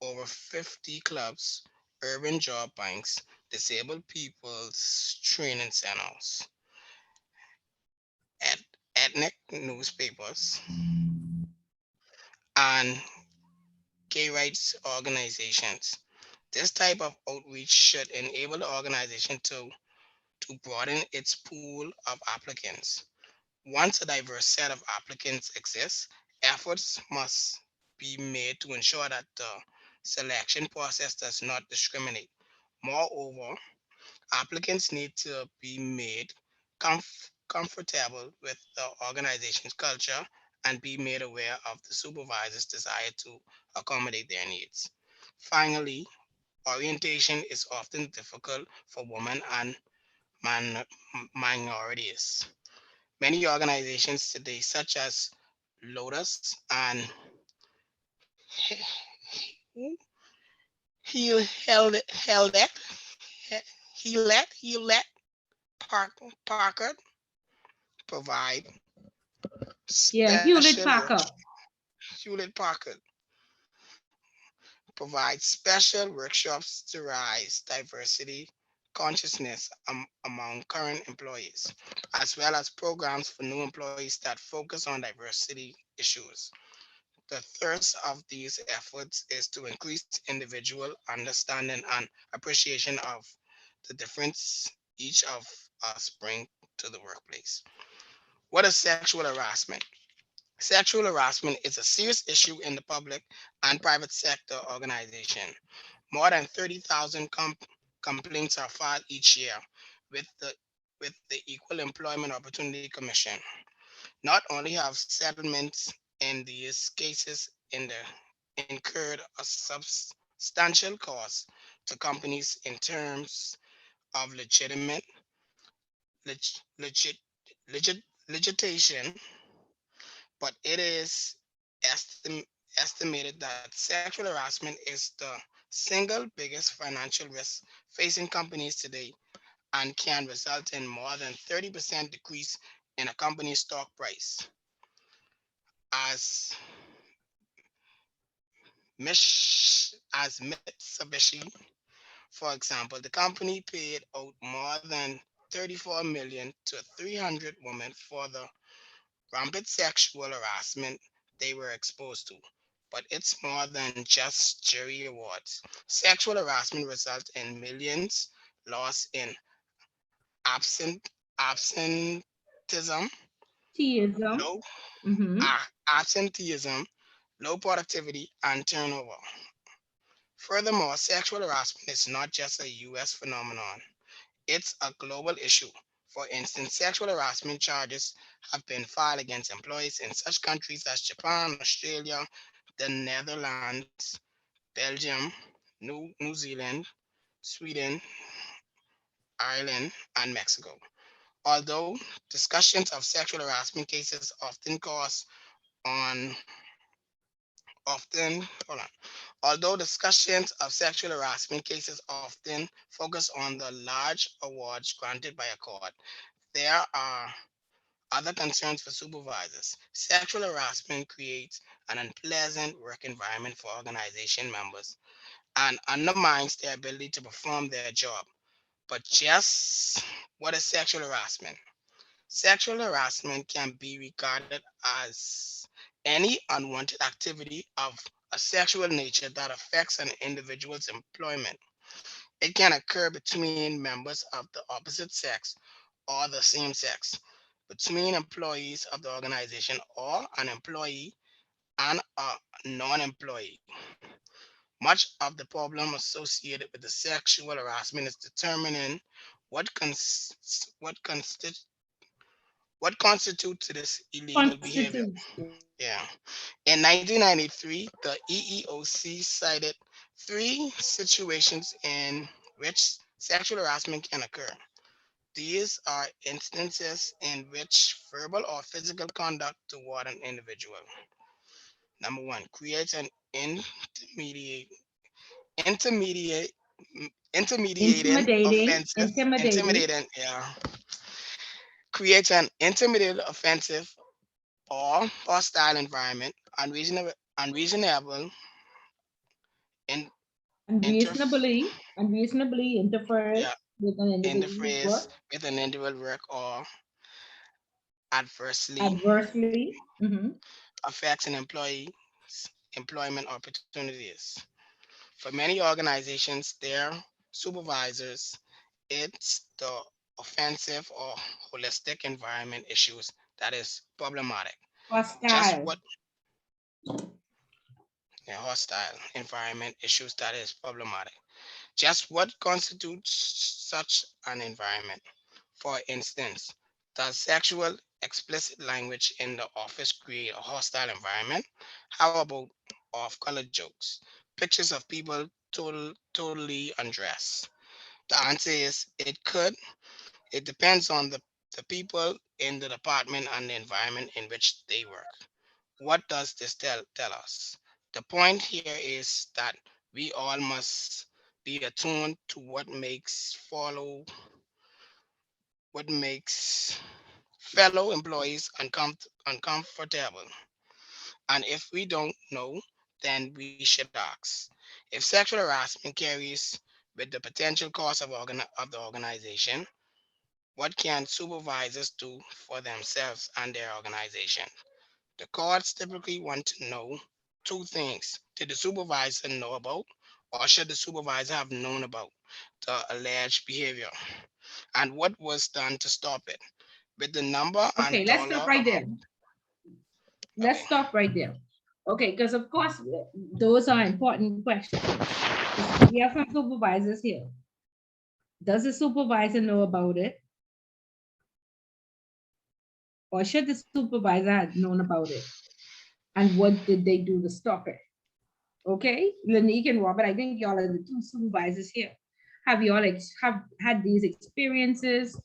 over 50 clubs, urban job banks, disabled people's training centers, ethnic newspapers, and gay rights organizations. This type of outreach should enable the organization to broaden its pool of applicants. Once a diverse set of applicants exists, efforts must be made to ensure that the selection process does not discriminate. Moreover, applicants need to be made comfortable with the organization's culture and be made aware of the supervisor's desire to accommodate their needs. Finally, orientation is often difficult for women and man- minorities. Many organizations today, such as Lotus and Heal Held Parker provide Yeah, special Hewlett work. Packard. Hewlett Packard provides special workshops to raise diversity consciousness among current employees, as well as programs for new employees that focus on diversity issues. The thrust of these efforts is to increase individual understanding and appreciation of the difference each of us bring to the workplace. What is sexual harassment? Sexual harassment is a serious issue in the public and private sector organization. More than 30,000 complaints are filed each year with the Equal Employment Opportunity Commission. Not only have settlements in these cases incurred a substantial cost to companies in terms of leg, legit, legislation, but it is estimated that sexual harassment is the single biggest financial risk facing companies today and can result in more than 30% decrease in a company's stock price. As Mitsubishi, for example, the company paid out more than 34 million to 300 women for the rampant sexual harassment they were exposed to. But it's more than just jury awards. Sexual harassment results in millions lost in absent absenteeism, Theism. low Mm-hmm. absenteeism, low productivity, and turnover. Furthermore, sexual harassment is not just a US phenomenon, it's a global issue. For instance, sexual harassment charges have been filed against employees in such countries as Japan, Australia, the Netherlands, Belgium, New Zealand, Sweden, Ireland, and Mexico. Although discussions of sexual harassment cases on often hold on. Although discussions of sexual harassment cases often focus on the large awards granted by a court, there are other concerns for supervisors. Sexual harassment creates an unpleasant work environment for organization members and undermines their ability to perform their job. But just what is sexual harassment? Sexual harassment can be regarded as any unwanted activity of a sexual nature that affects an individual's employment. It can occur between members of the opposite sex or the same sex, between employees of the organization or an employee and a non employee. Much of the problem associated with the sexual harassment is determining what, what, what constitutes this illegal behavior. Constitutes. Yeah. In 1993, the EEOC cited three situations in which sexual harassment can occur. These are instances in which verbal or physical conduct toward an individual. Number one, creates an intermediate, intermediating offensive, Intimidating. intimidating, yeah, creates an intermediate offensive or hostile environment, unreasonable in, interf- Unreasonably interferes yeah, with an individual's interferes work with an individual work or adversely adversely. Mm-hmm. affects an employee's employment opportunities. For many organizations, their supervisors, it's the offensive or holistic environment issues that is problematic. Just Hostile. what, a hostile environment issues that is problematic. Just what constitutes such an environment? For instance, does sexual explicit language in the office create a hostile environment? How about off-color jokes, pictures of people totally undressed? The answer is it could. It depends on the people in the department and the environment in which they work. What does this tell us? The point here is that we all must be attuned to what makes fellow employees uncomfortable. And if we don't know, then we should ask. If sexual harassment carries with the potential cost of the organization, what can supervisors do for themselves and their organization? The courts typically want to know two things. Did the supervisor know about, or should the supervisor have known about the alleged behavior? And what was done to stop it? With the number and Okay, let's stop dollar right there. amount. Let's Okay. stop right there. Okay, because of course, those are important questions. We have some supervisors here. Does the supervisor know about it? Or should the supervisor have known about it? And what did they do to stop it? Okay, Lanique and Robert, I think y'all are the two supervisors here. Have y'all have had these experiences,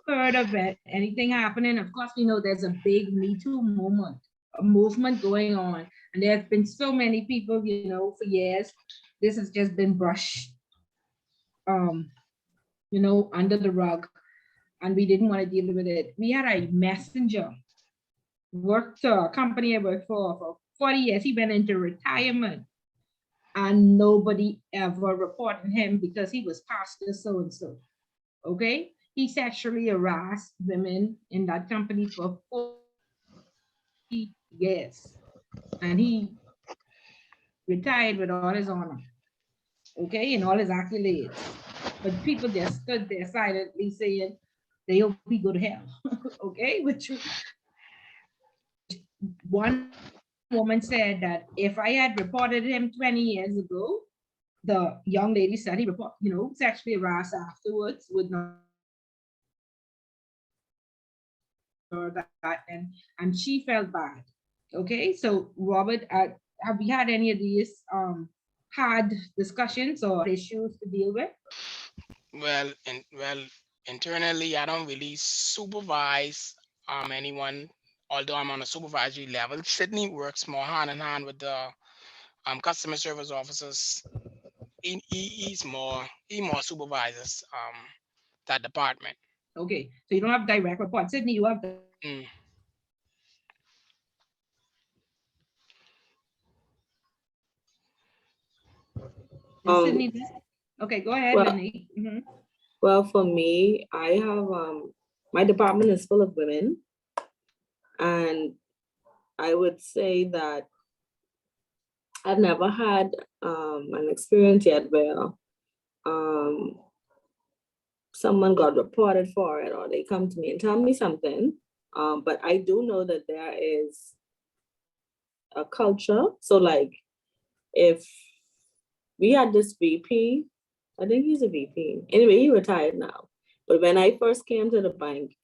heard of it, anything happening? Of course, we know there's a big Me Too movement, a movement going on, and there have been so many people, for years. This has just been brushed, under the rug, and we didn't want to deal with it. We had a messenger worked a company I worked for 40 years. He went into retirement and nobody ever reported him because he was pastor so and so. Okay, he sexually harassed women in that company for 40 years, and he retired with all his honor. Okay, and all his accolades. But people just stood there silently saying they hope he go to hell. Okay, which one woman said that if I had reported him 20 years ago, the young lady said he report, sexually harassed afterwards would not that, and she felt bad. Okay, so Robert, have we had any of these hard discussions or issues to deal with? Well, internally, I don't really supervise anyone. Although I'm on a supervisory level, Sydney works more hand in hand with the customer service officers. He more supervises that department. Okay, so you don't have direct reports. Sydney, you have Mm. Um, Sydney. Okay, go ahead, well, Lenny. well, for me, I have my department is full of women, and I would say that I've never had an experience yet where um someone got reported for it or they come to me and tell me something. But I do know that there is a culture. So like if we had this VP, I think he's a VP. Anyway, he retired now. But when I first came to the bank,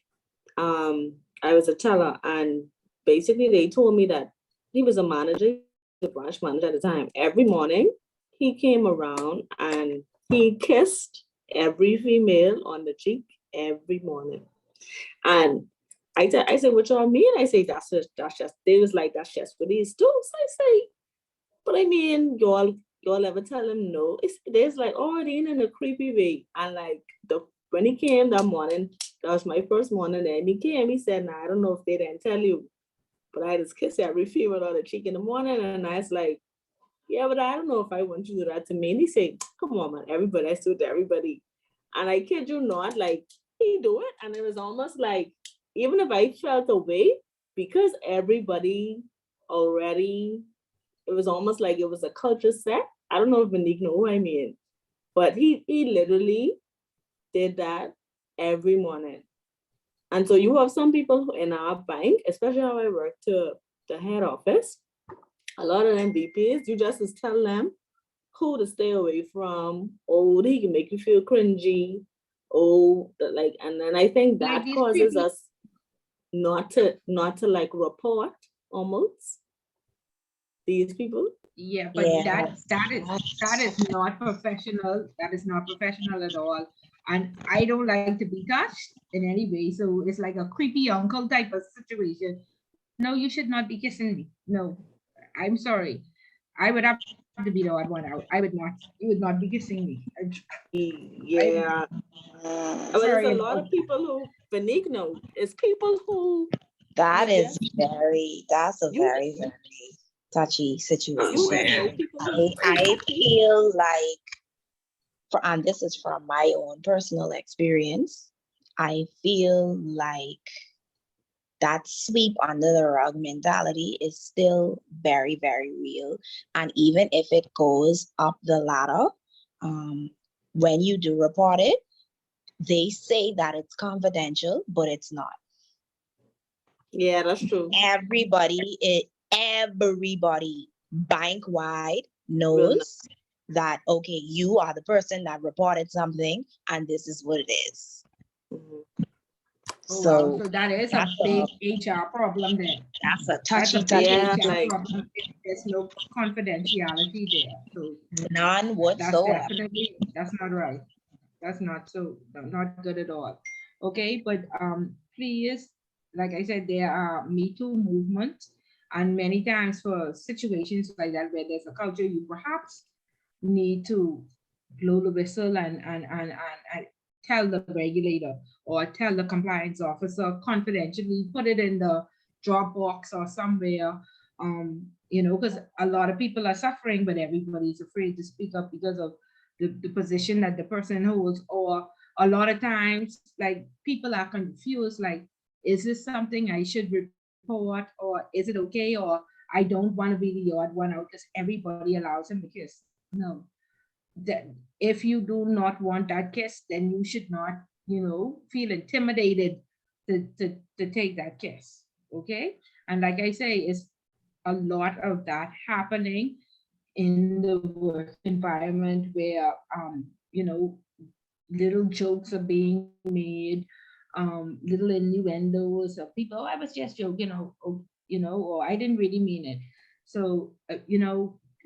I was a teller, and basically they told me that he was a manager, the branch manager at the time. Every morning he came around and he kissed every female on the cheek every morning. And I said, what y'all mean? I say, that's just, they was like, that's just for these two. So I say, but I mean, y'all ever tell him no? There's like, oh, it ain't in a creepy way. And like when he came that morning, that was my first morning, and he came, he said, nah, I don't know if they didn't tell you, but I just kissed every female on the cheek in the morning. And I was like, yeah, but I don't know if I want you to do that to me. And he said, come on, man, everybody, I do it to everybody. And I kid you not, like, he do it. And it was almost like, even if I felt away, because everybody already, it was almost like it was a culture set. I don't know if Monique know who I mean, but he literally did that every morning. And so you have some people in our bank, especially how I work to the head office, A lot of them VPs, you just tell them who to stay away from. Oh, he can make you feel cringy. Oh, like, and then I think Like that these causes creepy, us not to like report almost these people. yeah, but Yeah. that is not professional. That is not professional at all. And I don't like to be touched in any way. So it's like a creepy uncle type of situation. No, you should not be kissing me. No, I'm sorry. I would have to be the odd one out. I would not. You would not be kissing me. I'm Yeah, but sorry it's a lot about of people who Benigno. It's people who you That is just that's a you very, very touchy you just situation. know man. people who I feel like, and this is from my own personal experience, I feel like that sweep under the rug mentality is still very, very real. And even if it goes up the ladder, um, when you do report it, they say that it's confidential, but it's not. yeah, that's true. Everybody bank wide Will know. knows that, okay, you are the person that reported something and this is what it is. Mhm. Oh wow. So So that is a that's a big HR problem then. That's a touchy, big touchy Yeah, HR like situation. problem if there's no confidentiality there. So None that's whatsoever. definitely, that's not right. That's not so, not good at all. Okay, but please, like I said, there are Me Too movements, and many times for situations like that where there's a culture, you perhaps need to blow the whistle and tell the regulator or tell the compliance officer confidentially, put it in the Dropbox or somewhere, because a lot of people are suffering, but everybody's afraid to speak up because of the position that the person holds. Or a lot of times, like people are confused, like, is this something I should report, or is it okay, or I don't want to be the odd one out because everybody allows him to kiss. No, that if you do not want that kiss, then you should not, feel intimidated to take that kiss. Okay. And like I say, it's a lot of that happening in the work environment where, little jokes are being made, little innuendos of people, oh, I was just joking, or I didn't really mean it. So,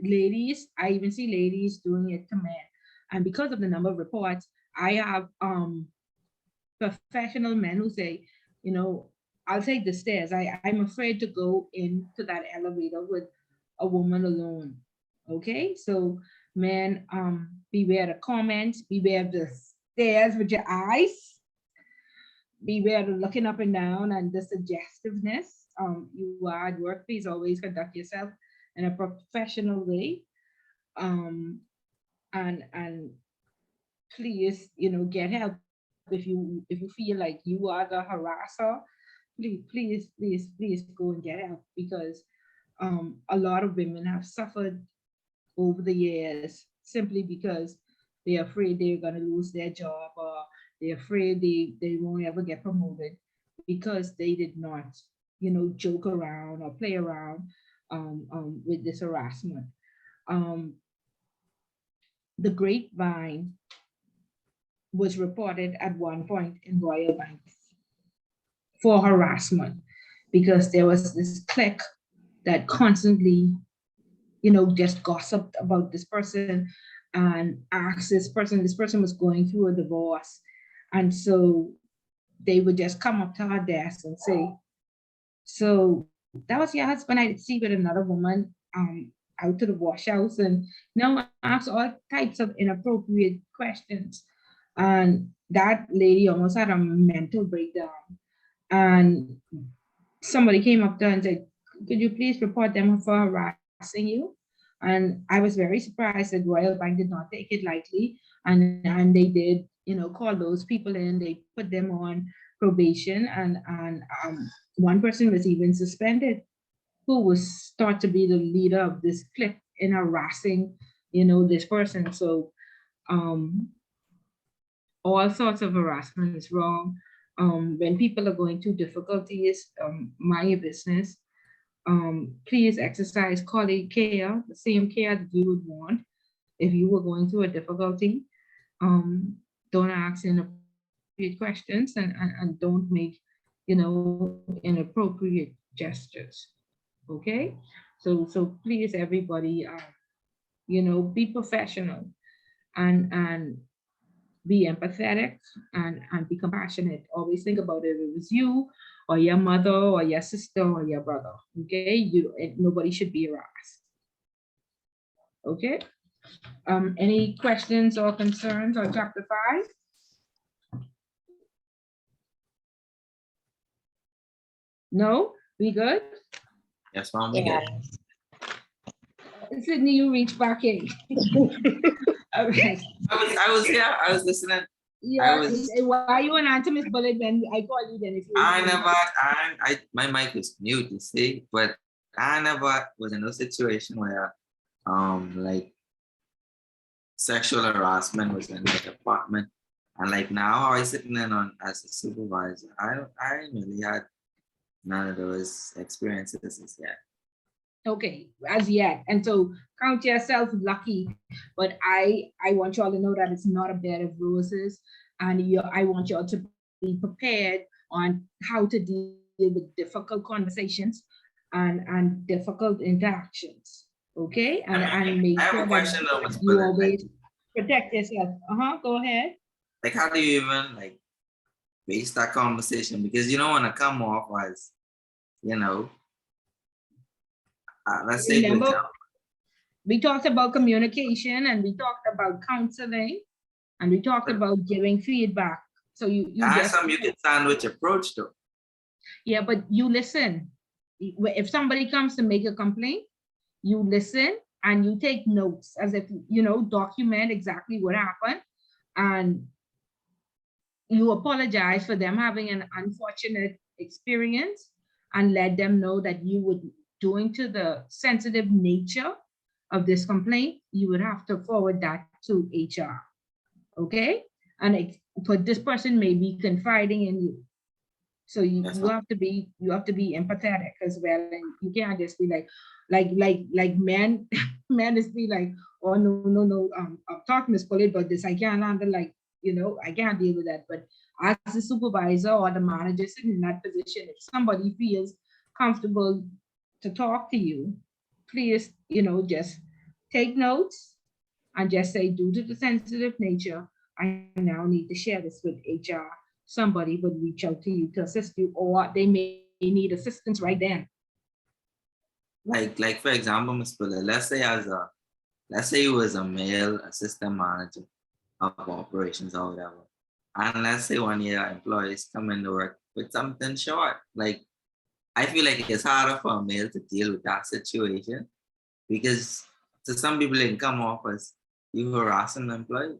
ladies, I even see ladies doing it to men. And because of the number of reports, I have professional men who say, you know, I'll take the stairs. I'm afraid to go into that elevator with a woman alone. Okay, so men, beware the comments, beware the stares with your eyes, beware the looking up and down and the suggestiveness. You are at work, please always conduct yourself in a professional way. Um, and please, get help if you feel like you are the harasser. Please go and get help, because a lot of women have suffered over the years simply because they're afraid they're going to lose their job, or they're afraid they won't ever get promoted because they did not, joke around or play around with this harassment. Um, the grapevine was reported at one point in Royal Bank for harassment, because there was this clique that constantly, just gossiped about this person and asked this person was going through a divorce. And so they would just come up to her desk and say, so that was your husband I see with another woman out to the wash house, and ask all types of inappropriate questions. And that lady almost had a mental breakdown. And somebody came up to her and said, could you please report them for harassing you? And I was very surprised that Royal Bank did not take it lightly. And they did, call those people in, they put them on probation, and one person was even suspended, who was thought to be the leader of this clique in harassing, this person. So um, all sorts of harassment is wrong. When people are going through difficulties, mind your business. Please exercise colleague care, the same care that you would want if you were going through a difficulty. Don't ask inappropriate questions and don't make, inappropriate gestures. Okay? So please, everybody, be professional and be empathetic and be compassionate. Always think about it. If it was you or your mother or your sister or your brother, okay? Nobody should be harassed. Okay? Any questions or concerns on chapter 5? No? We good? Yes, mom. Yeah. Sydney, you reach back in. Okay. I was here. I was listening. Yeah, was- why you and answer Miss Bullet when I call you then? If you my mic was mute, you see, but I never was in a situation where, like sexual harassment was in my department. And like now I sitting in on as a supervisor. I really had none of those experiences as yet. Okay, as yet. And so count yourself lucky. But I want y'all to know that it's not a bed of roses. And I want y'all to be prepared on how to deal with difficult conversations and difficult interactions. Okay? And make I have sure a question though, that Ms. you Bullet. always protect yourself. Go ahead. Like how do you even like base that conversation? Because you don't want to come off as, let's say for Remember, example, we talked about communication and we talked about counseling and we talked about giving feedback. So you that's just, something you can sandwich approach though. yeah, but you listen. If somebody comes to make a complaint, you listen and you take notes as if, document exactly what happened. And you apologize for them having an unfortunate experience and let them know that you would, due to the sensitive nature of this complaint, you would have to forward that to HR. Okay? And but this person may be confiding in you. So you have to be empathetic as well. And you can't just be like men is be like, oh no, I'm talking Miss Polly about this. I can't handle I can't deal with that. But as a supervisor or the manager sitting in that position, if somebody feels comfortable to talk to you, please, just take notes and just say, due to the sensitive nature, I now need to share this with HR. Somebody would reach out to you to assist you, or they may need assistance right then. Like for example, Ms. Fuller, let's say you was a male assistant manager of operations or whatever. And let's say one of your employees come into work with something short. Like I feel like it's harder for a male to deal with that situation because to some people it can come off as you harassing the employee.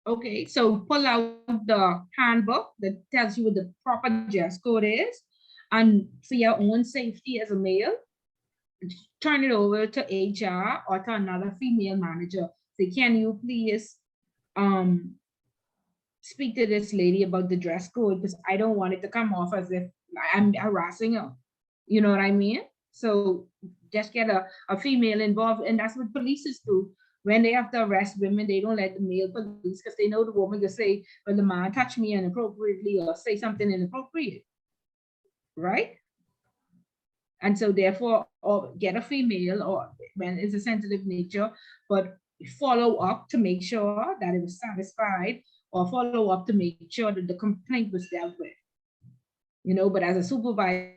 Okay, so pull out the handbook that tells you what the proper dress code is, and for your own safety as a male, turn it over to HR or to another female manager. Say, can you please speak to this lady about the dress code, because I don't want it to come off as if I'm harassing her. You know what I mean? So just get a female involved, and that's what police do. When they have to arrest women, they don't let the male police because they know the woman will say, well, the man touched me inappropriately or say something inappropriate, right? And so therefore, or get a female, or when it's a sensitive nature, but follow up to make sure that it was satisfied, or follow up to make sure that the complaint was dealt with. But as a supervisor,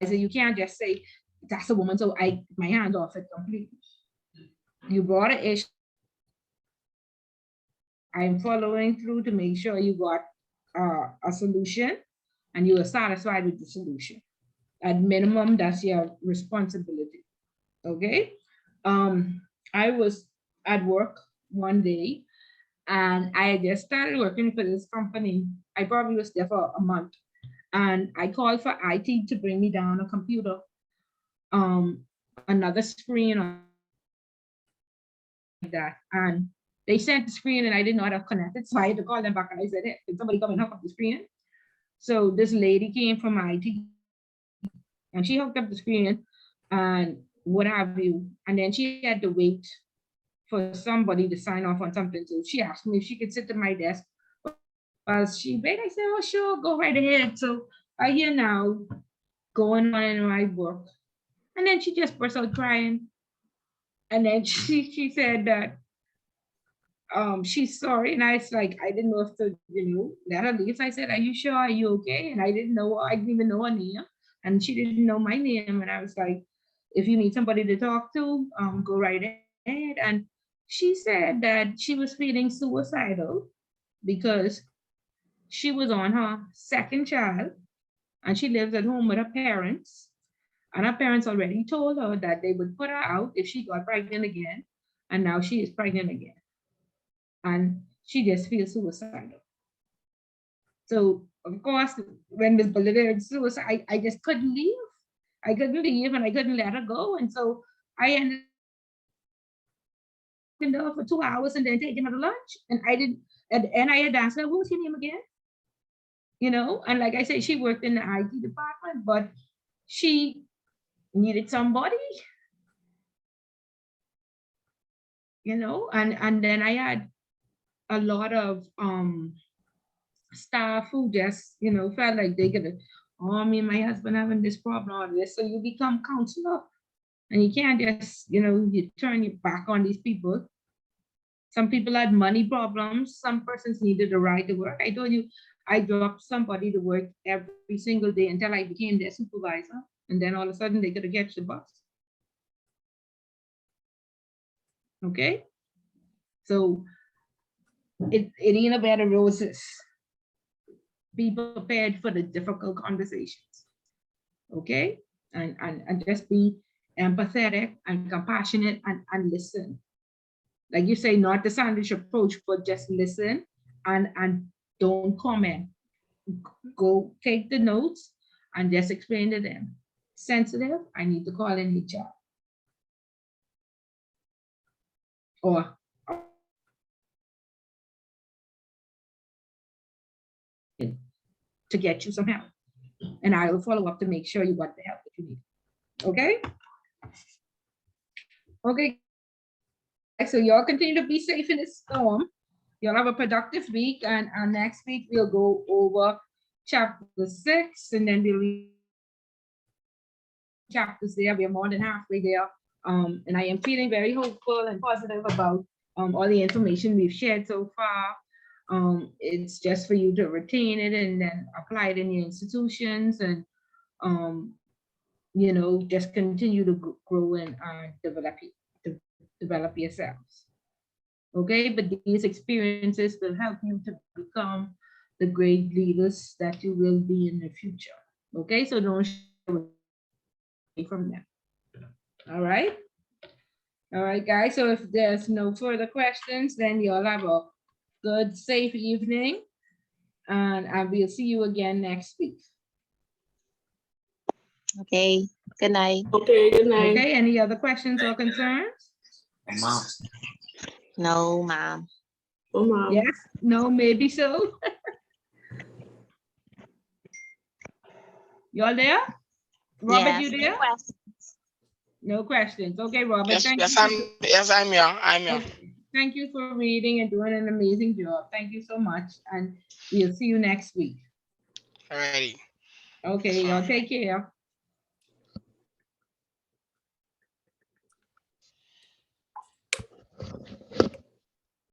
you can't just say, that's a woman, so my hand off it completely. You brought an issue. I'm following through to make sure you got a solution and you are satisfied with the solution. At minimum, that's your responsibility. Okay. I was at work one day and I just started working for this company. I probably was there for a month, and I called for IT to bring me down a computer, another screen or like that. And they sent the screen and I didn't know how to connect it. So I had to call them back and I said, hey, can somebody come and hook up the screen? So this lady came from IT and she hooked up the screen and what have you. And then she had to wait for somebody to sign off on something. So she asked me if she could sit at my desk while she wait. I said, oh, sure, go right ahead. So I hear now going on in my work. And then she just burst out crying. And then she said that she's sorry. And I was like, I didn't know if to, let her leave. So I said, are you sure? Are you okay? And I didn't even know her name. And she didn't know my name. And I was like, if you need somebody to talk to, go right ahead. And she said that she was feeling suicidal because she was on her second child and she lives at home with her parents. And her parents already told her that they would put her out if she got pregnant again. And now she is pregnant again. And she just feels suicidal. So, of course, when Miss Bolivia suicide, I just couldn't leave. I couldn't leave and I couldn't let her go. And so I ended up for 2 hours and then taking her to lunch. And I didn't, and I had asked her, what was your name again? And like I said, she worked in the IT department, but she needed somebody, and then I had a lot of staff who just, felt like they could, oh, me and my husband having this problem or this. So you become counselor and you can't just, you turn your back on these people. Some people had money problems. Some persons needed a ride to work. I told you, I dropped somebody to work every single day until I became their supervisor. And then all of a sudden they could get the bus. Okay. So it ain't a bed of roses. Be prepared for the difficult conversations. Okay. And just be empathetic and compassionate and listen. Like you say, not the sandwich approach, but just listen and don't comment. Go take the notes and just explain to them. Sensitive, I need to call in HR. Or to get you some help. And I will follow up to make sure you got the help that you need. Okay? Okay. So y'all continue to be safe in this storm. Y'all have a productive week, and next week we'll go over chapter 6, and then we'll read chapters there. We're more than halfway there. And I am feeling very hopeful and positive about all the information we've shared so far. It's just for you to retain it and then apply it in your institutions and just continue to grow and develop yourselves. Okay, but these experiences will help you to become the great leaders that you will be in the future. Okay, so don't shy away from them. All right. All right, guys. So if there's no further questions, then you'll have a good, safe evening. And we'll see you again next week. Okay, good night. Okay, good night. Okay, any other questions or concerns? Mom. No, ma'am. Oh, Mom. Yes, no, maybe so. You're there? Robert, Yes, you no there? questions. No questions. Okay, Robert, Yes, thank yes, you. I'm here. I'm here. Thank you for reading and doing an amazing job. Thank you so much. And we'll see you next week. Alrighty. Okay, y'all take care.